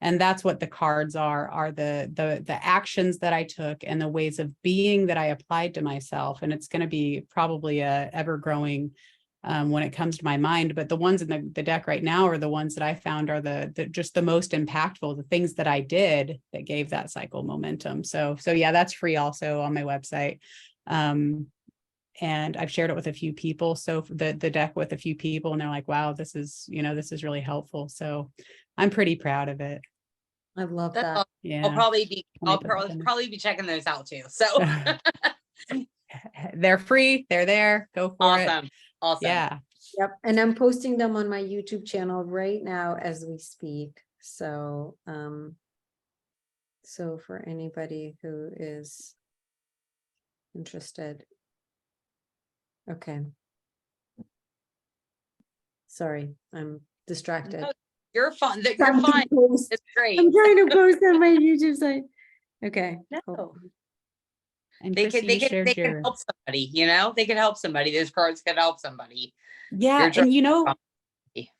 Speaker 1: And that's what the cards are the actions that I took and the ways of being that I applied to myself. And it's going to be probably a ever growing when it comes to my mind. But the ones in the deck right now are the ones that I found are the just the most impactful, the things that I did that gave that cycle momentum. So yeah, that's free also on my website. And I've shared it with a few people. So the deck with a few people, and they're like, wow, this is really helpful. So I'm pretty proud of it.
Speaker 3: I love
Speaker 5: That's
Speaker 3: that.
Speaker 5: awesome.
Speaker 1: Yeah.
Speaker 5: I'll probably be checking those out too. So
Speaker 1: They're free. They're there. Go for it.
Speaker 5: Awesome.
Speaker 1: Yeah.
Speaker 3: Yep. And I'm posting them on my YouTube channel right now as we speak. So, so for anybody who is interested. Okay. Sorry, I'm distracted.
Speaker 5: No, you're fine. You're
Speaker 3: Trying to
Speaker 5: fine.
Speaker 3: post-
Speaker 5: It's great.
Speaker 3: I'm trying to post on my YouTube site. Okay.
Speaker 5: No.
Speaker 3: Cool.
Speaker 1: And
Speaker 5: They
Speaker 1: Chrissy,
Speaker 5: can
Speaker 1: you shared
Speaker 5: they can
Speaker 1: your
Speaker 5: help somebody, they can help somebody. Those cards can help somebody.
Speaker 1: yeah,
Speaker 5: Your
Speaker 1: and
Speaker 5: journey.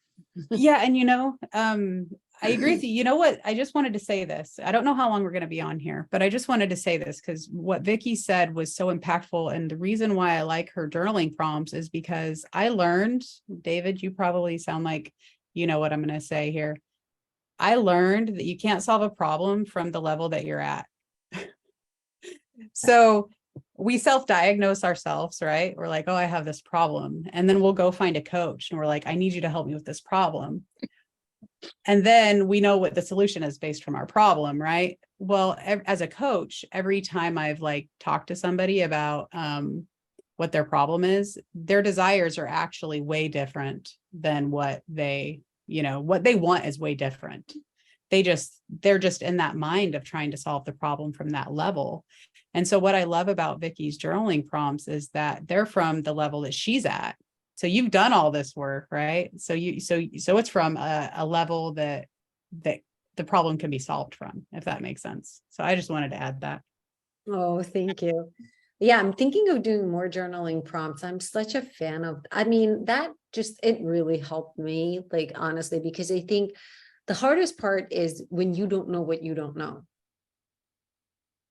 Speaker 1: yeah, and I agree with you. You know what? I just wanted to say this. I don't know how long we're going to be on here, but I just wanted to say this because what Vicky said was so impactful. And the reason why I like her journaling prompts is because I learned, David, you probably sound like you know what I'm going to say here. I learned that you can't solve a problem from the level that you're at. So we self-diagnose ourselves, right? We're like, oh, I have this problem. And then we'll go find a coach and we're like, I need you to help me with this problem. And then we know what the solution is based from our problem, right? Well, as a coach, every time I've like talked to somebody about what their problem is, their desires are actually way different than what they want is way different. They're just in that mind of trying to solve the problem from that level. And so what I love about Vicky's journaling prompts is that they're from the level that she's at. So you've done all this work, right? So it's from a level that the problem can be solved from, if that makes sense. So I just wanted to add that.
Speaker 3: Oh, thank you. Yeah, I'm thinking of doing more journaling prompts. I'm such a fan of, I mean, it really helped me, like, honestly, because I think the hardest part is when you don't know what you don't know.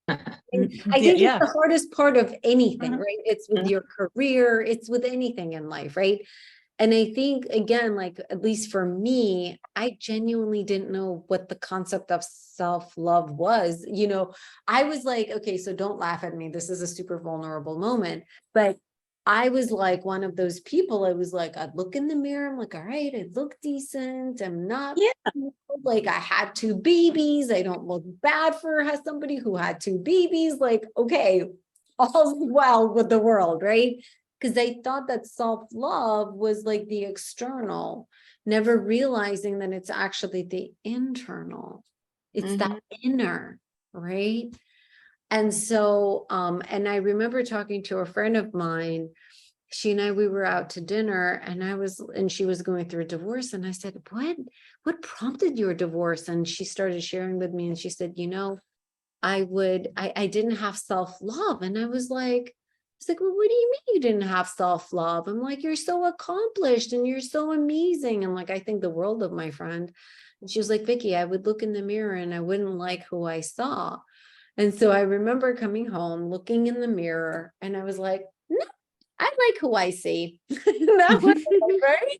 Speaker 3: And I think it's the hardest part of anything, right? It's with your career, it's with anything in life, right? And I think, again, like, at least for me, I genuinely didn't know what the concept of self-love was. I was like, okay, so don't laugh at me. This is a super vulnerable moment. But I was like one of those people. I was like, I'd look in the mirror. I'm like, all right, I look decent. I'm not like I had 2 babies. I don't look bad for somebody who had 2 babies. Like, okay, all's well with the world, right? Because I thought that self-love was like the external, never realizing that it's actually the internal. It's that inner, right? And so, and I remember talking to a friend of mine, she and I, we were out to dinner and she was going through a divorce. And I said, what prompted your divorce? And she started sharing with me and she said, I didn't have self-love. And I was like, well, what do you mean you didn't have self-love? I'm like, you're so accomplished and you're so amazing. And like, I think the world of my friend. And she was like, Vicky, I would look in the mirror and I wouldn't like who I saw. And so I remember coming home, looking in the mirror, and I was like, no, I like who I see. That was right.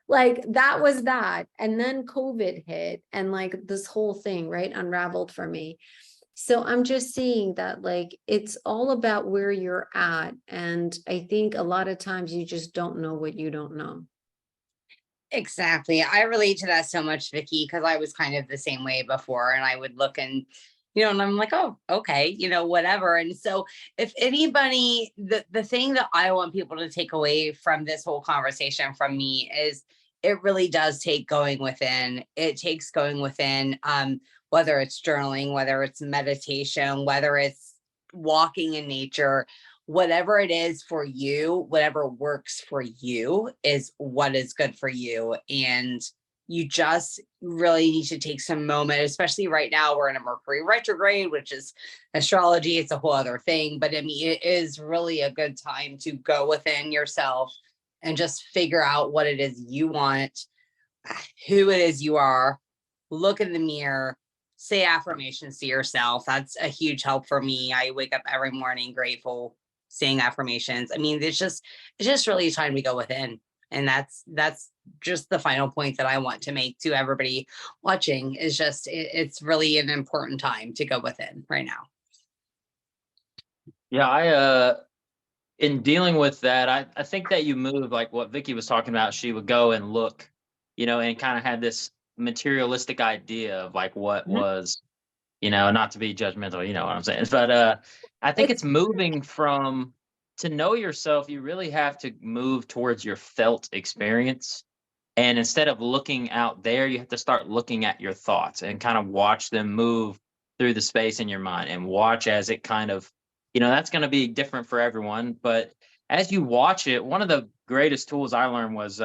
Speaker 3: Like, that was that. And then COVID hit and like this whole thing, right, unraveled for me. So I'm just seeing that, like, it's all about where you're at. And I think a lot of times you just don't know what you don't know.
Speaker 5: Exactly. I relate to that so much, Vicky, because I was kind of the same way before. And I would look and and I'm like, oh, okay, whatever. And so if anybody, the thing that I want people to take away from this whole conversation from me is it really does take going within. It takes going within, whether it's journaling, whether it's meditation, whether it's walking in nature, whatever it is for you, whatever works for you is what is good for you. And you just really need to take some moment, especially right now we're in a Mercury retrograde, which is astrology. It's a whole other thing, but I mean, it is really a good time to go within yourself and just figure out what it is you want, who it is you are, look in the mirror, say affirmations to yourself. That's a huge help for me. I wake up every morning grateful, saying affirmations. I mean, it's just really time to go within. And that's just the final point that I want to make to everybody watching is just, it's really an important time to go within right now.
Speaker 4: Yeah, I in dealing with that, I think that you move like what Vicky was talking about. She would go and look, and kind of had this materialistic idea of like what
Speaker 3: Mhm.
Speaker 4: was, not to be judgmental, you know what I'm saying. But I think it's moving from to know yourself, you really have to move towards your felt experience. And instead of looking out there, you have to start looking at your thoughts and kind of watch them move through the space in your mind and watch as it kind of, that's going to be different for everyone. But as you watch it, one of the greatest tools I learned was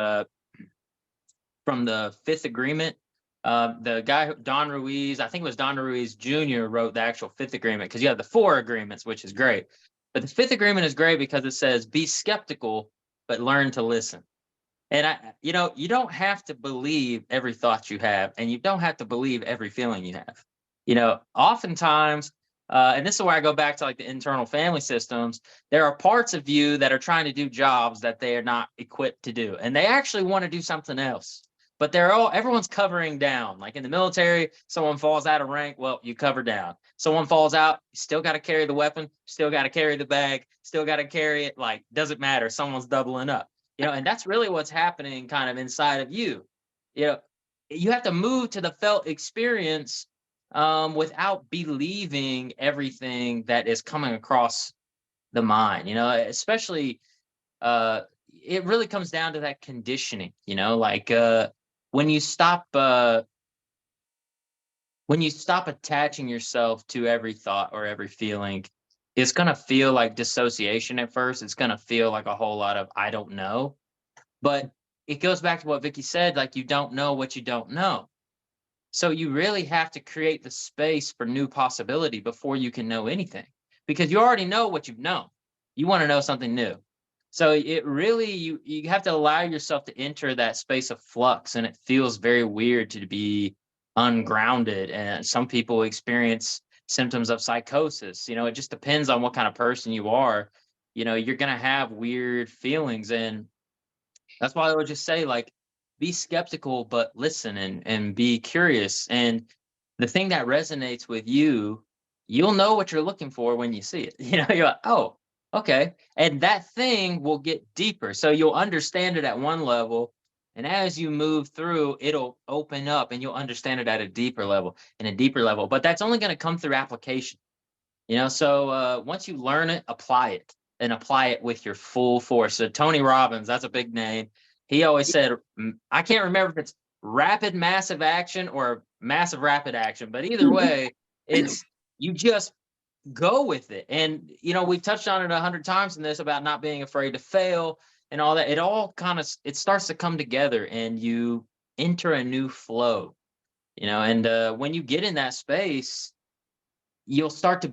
Speaker 4: from the Fifth Agreement. The guy, Don Ruiz, I think it was Don Ruiz Jr., wrote the actual Fifth Agreement because you have the four agreements, which is great. But the Fifth Agreement is great because it says, be skeptical, but learn to listen. And you don't have to believe every thought you have, and you don't have to believe every feeling you have. Oftentimes, and this is where I go back to like the internal family systems, there are parts of you that are trying to do jobs that they are not equipped to do. And they actually want to do something else, but everyone's covering down. Like in the military, someone falls out of rank, well, you cover down. Someone falls out, you still got to carry the weapon, still got to carry the bag, still got to carry it. Like, doesn't matter. Someone's doubling up. And that's really what's happening kind of inside of you. You have to move to the felt experience without believing everything that is coming across the mind, especially it really comes down to that conditioning, like when you stop attaching yourself to every thought or every feeling, it's going to feel like dissociation at first. It's going to feel like a whole lot of, I don't know. But it goes back to what Vicky said, like you don't know what you don't know. So you really have to create the space for new possibility before you can know anything, because you already know what you've known. You want to know something new. So it really, you have to allow yourself to enter that space of flux, and it feels very weird to be ungrounded. And some people experience symptoms of psychosis. It just depends on what kind of person you are. You're going to have weird feelings. And that's why I would just say, like, be skeptical, but listen and be curious. And the thing that resonates with you, you'll know what you're looking for when you see it. You're like, oh, okay. And that thing will get deeper. So you'll understand it at one level. And as you move through, it'll open up and you'll understand it at a deeper level and a deeper level. But that's only going to come through application. So once you learn it, apply it, and apply it with your full force. So Tony Robbins, that's a big name. He always said, I can't remember if it's rapid massive action or massive rapid action, but either way, it's you just go with it. And we've touched on it 100 times in this about not being afraid to fail and all that. It all kind of it starts to come together, and you enter a new flow. And when you get in that space, you'll start to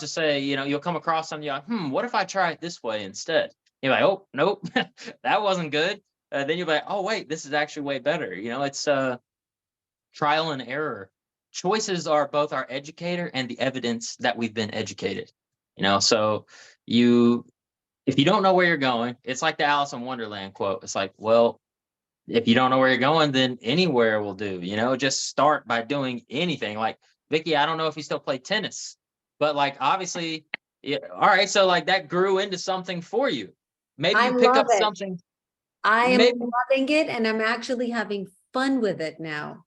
Speaker 4: say, you'll come across something, you're like, what if I try it this way instead? You're like, oh, nope, that wasn't good. Then you're like, oh, wait, this is actually way better. It's trial and error. Choices are both our educator and the evidence that we've been educated. So if you don't know where you're going, it's like the Alice in Wonderland quote. It's like, well, if you don't know where you're going, then anywhere will do. Just start by doing anything. Like, Vicky, I don't know if you still play tennis, but like, obviously, yeah, all right. So like that grew into something for you. Maybe
Speaker 3: I
Speaker 4: you pick
Speaker 3: love
Speaker 4: up
Speaker 3: it.
Speaker 4: something.
Speaker 3: I am
Speaker 4: Maybe
Speaker 3: loving it, and I'm actually having fun with it now.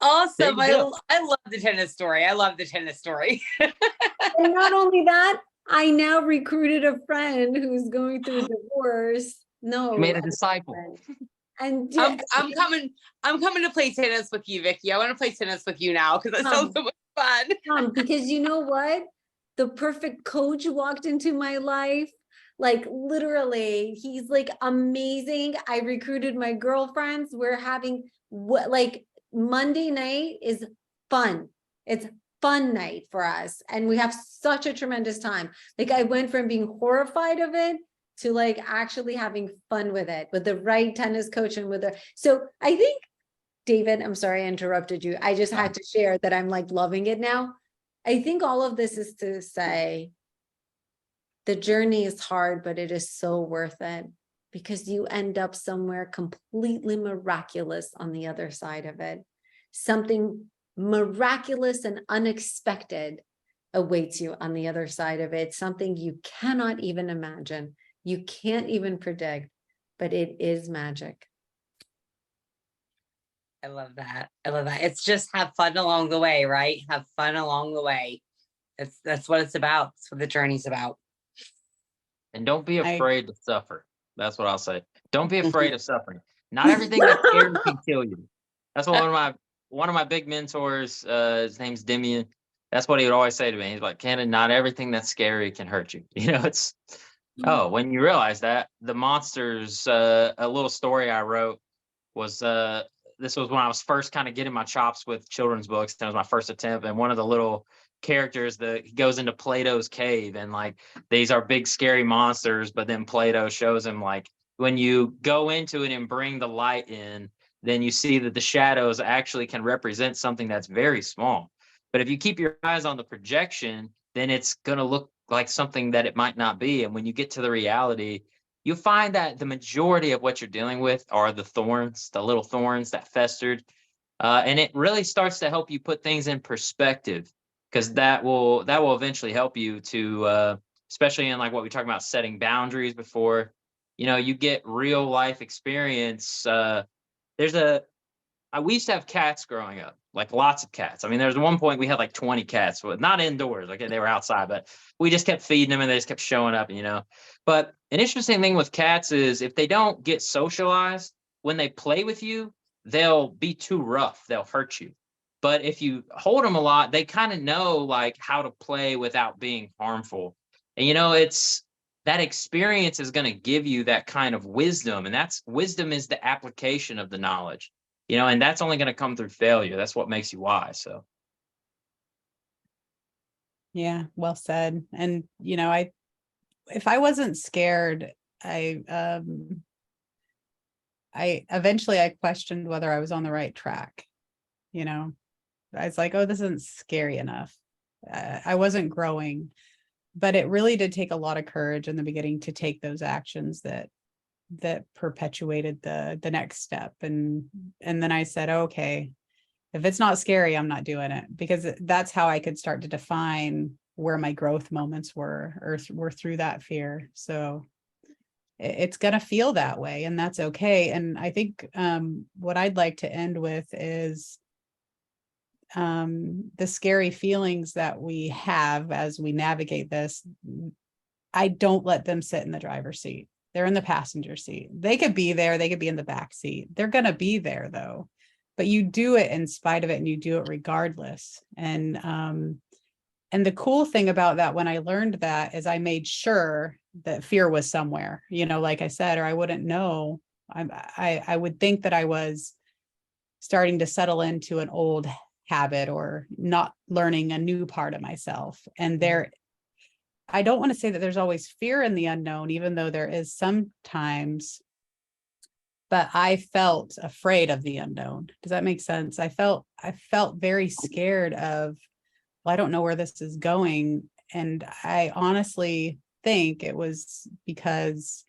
Speaker 5: Awesome.
Speaker 4: There you go.
Speaker 5: I love the tennis story. I love the tennis story.
Speaker 3: And not only that, I now recruited a friend who's going through a divorce. No,
Speaker 4: made a disciple.
Speaker 3: and
Speaker 5: I'm coming to play tennis with you, Vicky. I want to play tennis with you now because it sounds so much fun.
Speaker 3: because you know what? The perfect coach walked into my life. Like literally, he's like amazing. I recruited my girlfriends. We're having like Monday night is fun. It's fun night for us. And we have such a tremendous time. Like I went from being horrified of it to like actually having fun with it with the right tennis coach and so I think David, I'm sorry I interrupted you. I just had to share that I'm like loving it now. I think all of this is to say the journey is hard, but it is so worth it because you end up somewhere completely miraculous on the other side of it. Something miraculous and unexpected awaits you on the other side of it. Something you cannot even imagine. You can't even predict, but it is magic.
Speaker 5: I love that. I love that. It's just have fun along the way, right? Have fun along the way. That's what it's about. That's what the journey's about.
Speaker 4: And don't be
Speaker 1: I-
Speaker 4: afraid to suffer. That's what I'll say. Don't be afraid of suffering. Not everything that's scary can kill you. That's what one of my big mentors, his name's Demian. That's what he would always say to me. He's like, Cannon, not everything that's scary can hurt you. You know, it's when you realize that the monsters, a little story I wrote was this was when I was first kind of getting my chops with children's books. That was my first attempt. And one of the little characters that he goes into Plato's cave, and like these are big scary monsters, but then Plato shows him like when you go into it and bring the light in, then you see that the shadows actually can represent something that's very small. But if you keep your eyes on the projection, then it's going to look like something that it might not be. And when you get to the reality, you find that the majority of what you're dealing with are the thorns, the little thorns that festered. And it really starts to help you put things in perspective, because that will eventually help you to, especially in like what we talked about, setting boundaries before, you get real life experience. We used to have cats growing up, like lots of cats. I mean, there was one point we had like 20 cats, but not indoors. Like they were outside, but we just kept feeding them and they just kept showing up, But an interesting thing with cats is if they don't get socialized, when they play with you, they'll be too rough. They'll hurt you. But if you hold them a lot, they kind of know like how to play without being harmful. And, it's that experience is going to give you that kind of wisdom. And wisdom is the application of the knowledge. And that's only going to come through failure. That's what makes you wise. So.
Speaker 1: Yeah, well said. And, if I wasn't scared, I eventually I questioned whether I was on the right track. I was like, oh, this isn't scary enough. I wasn't growing, but it really did take a lot of courage in the beginning to take those actions that perpetuated the next step. And then I said, okay, if it's not scary, I'm not doing it, because that's how I could start to define where my growth moments were through that fear. So it's going to feel that way, and that's okay. And I think what I'd like to end with is the scary feelings that we have as we navigate this. I don't let them sit in the driver's seat. They're in the passenger seat. They could be there. They could be in the back seat. They're going to be there though, but you do it in spite of it, and you do it regardless. And the cool thing about that, when I learned that, is I made sure that fear was somewhere, like I said, or I wouldn't know. I would think that I was starting to settle into an old habit or not learning a new part of myself. And I don't want to say that there's always fear in the unknown, even though there is sometimes, but I felt afraid of the unknown. Does that make sense? I felt very scared of, well, I don't know where this is going. And I honestly think it was because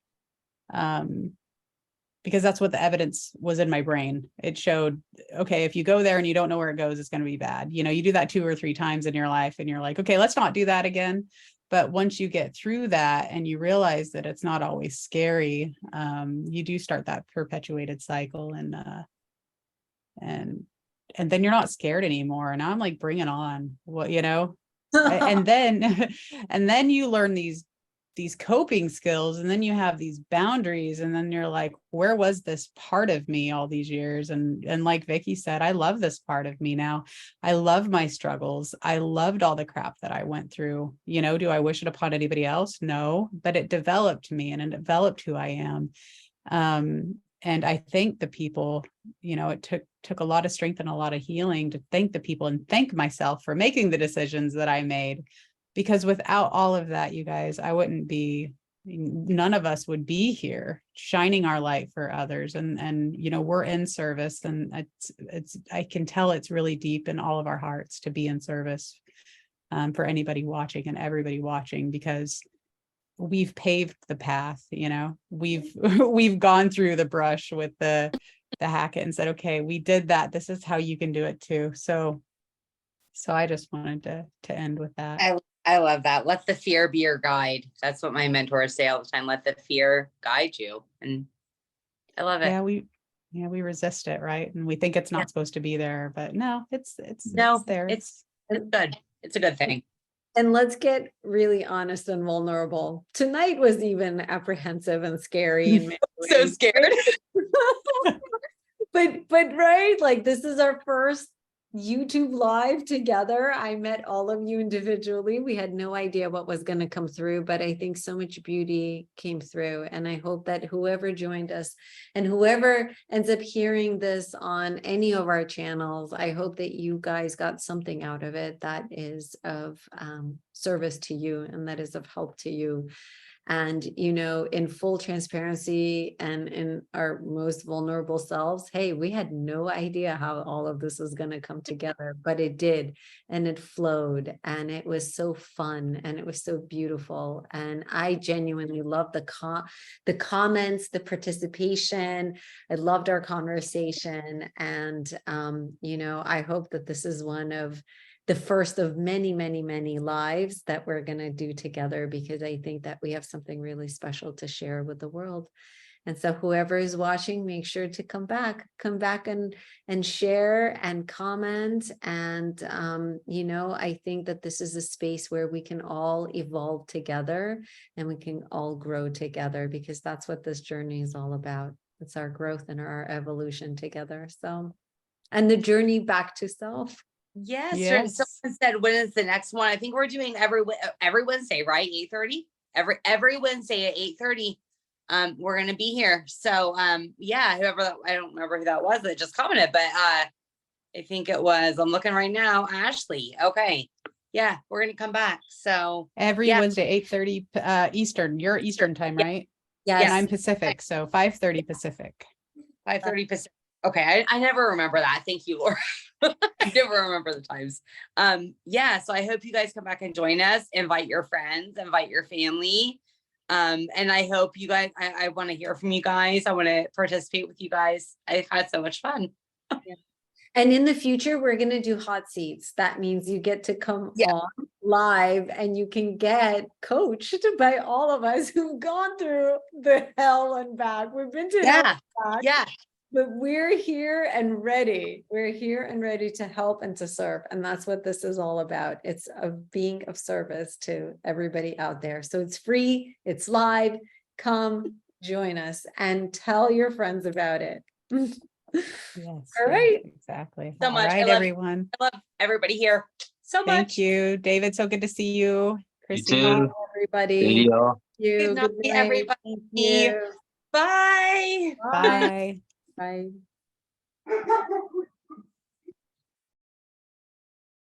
Speaker 1: that's what the evidence was in my brain. It showed, okay, if you go there and you don't know where it goes, it's going to be bad. You do that 2 or 3 times in your life and you're like, okay, let's not do that again. But once you get through that and you realize that it's not always scary, you do start that perpetuated cycle, and then you're not scared anymore. And now I'm like, bring it on. What, and then you learn these coping skills, and then you have these boundaries, and then you're like, where was this part of me all these years? And like Vicky said, I love this part of me now. I love my struggles. I loved all the crap that I went through. Do I wish it upon anybody else? No, but it developed me, and it developed who I am. And I thank the people, it took a lot of strength and a lot of healing to thank the people and thank myself for making the decisions that I made. Because without all of that, you guys, I wouldn't be none of us would be here shining our light for others. And, you know, we're in service, and I can tell it's really deep in all of our hearts to be in service for anybody watching and everybody watching, because we've paved the path, you know, we've gone through the brush with the Hackett and said, okay, we did that. This is how you can do it too. So I just wanted to end with that.
Speaker 5: I love that. Let the fear be your guide. That's what my mentors say all the time. Let the fear guide you. And I love it.
Speaker 1: Yeah, we resist it, right? And we think it's not supposed to be there, but no, it's there.
Speaker 5: It's good. It's a good thing.
Speaker 3: And let's get really honest and vulnerable. Tonight was even apprehensive and scary and
Speaker 5: So scared.
Speaker 3: but right, like this is our first YouTube live together. I met all of you individually. We had no idea what was going to come through, but I think so much beauty came through. And I hope that whoever joined us and whoever ends up hearing this on any of our channels, I hope that you guys got something out of it that is of service to you and that is of help to you. And, you know, in full transparency and in our most vulnerable selves, hey, we had no idea how all of this was going to come together, but it did. And it flowed, and it was so fun, and it was so beautiful. And I genuinely loved the comments, the participation. I loved our conversation. And, you know, I hope that this is one of the first of many, many, many lives that we're going to do together, because I think that we have something really special to share with the world. And so whoever is watching, make sure to come back and share and comment. And, you know, I think that this is a space where we can all evolve together and we can all grow together, because that's what this journey is all about. It's our growth and our evolution together. So, and the journey back to self.
Speaker 5: Yes.
Speaker 1: Yes.
Speaker 5: Someone said, when is the next one? I think we're doing every Wednesday, right? 8:30. Every Wednesday at 8:30. We're gonna be here. So yeah, I don't remember who that was that just commented, but I think it was, I'm looking right now, Ashley. Okay. Yeah, we're gonna come back. So
Speaker 1: Every Wednesday, 8:30 Eastern. You're Eastern time, right?
Speaker 3: Yes.
Speaker 1: And I'm Pacific, so 5:30 Pacific.
Speaker 5: 5:30 Pacific. Okay, I never remember that. Thank you, Laura. I never remember the times. Yeah, so I hope you guys come back and join us. Invite your friends, invite your family. And I hope you guys, I want to hear from you guys. I want to participate with you guys. I've had so much fun.
Speaker 3: And in the future, we're going to do hot seats. That means you get to come on live and you can get coached by all of us who've gone through the hell and back. We've been to hell and back.
Speaker 5: Yeah.
Speaker 3: But we're here and ready. We're here and ready to help and to serve. And that's what this is all about. It's of being of service to everybody out there. So it's free, it's live. Come join us and tell your friends about it.
Speaker 1: Yes.
Speaker 3: All right.
Speaker 1: Exactly.
Speaker 5: So
Speaker 1: All
Speaker 5: much.
Speaker 1: right, everyone.
Speaker 5: I love everybody here so much.
Speaker 1: Thank you, David. So good to see you. Chrissy.
Speaker 4: You too.
Speaker 3: Everybody.
Speaker 4: See y'all.
Speaker 3: You.
Speaker 5: Good night, everybody.
Speaker 3: Thank you.
Speaker 5: Bye.
Speaker 1: Bye.
Speaker 3: Bye.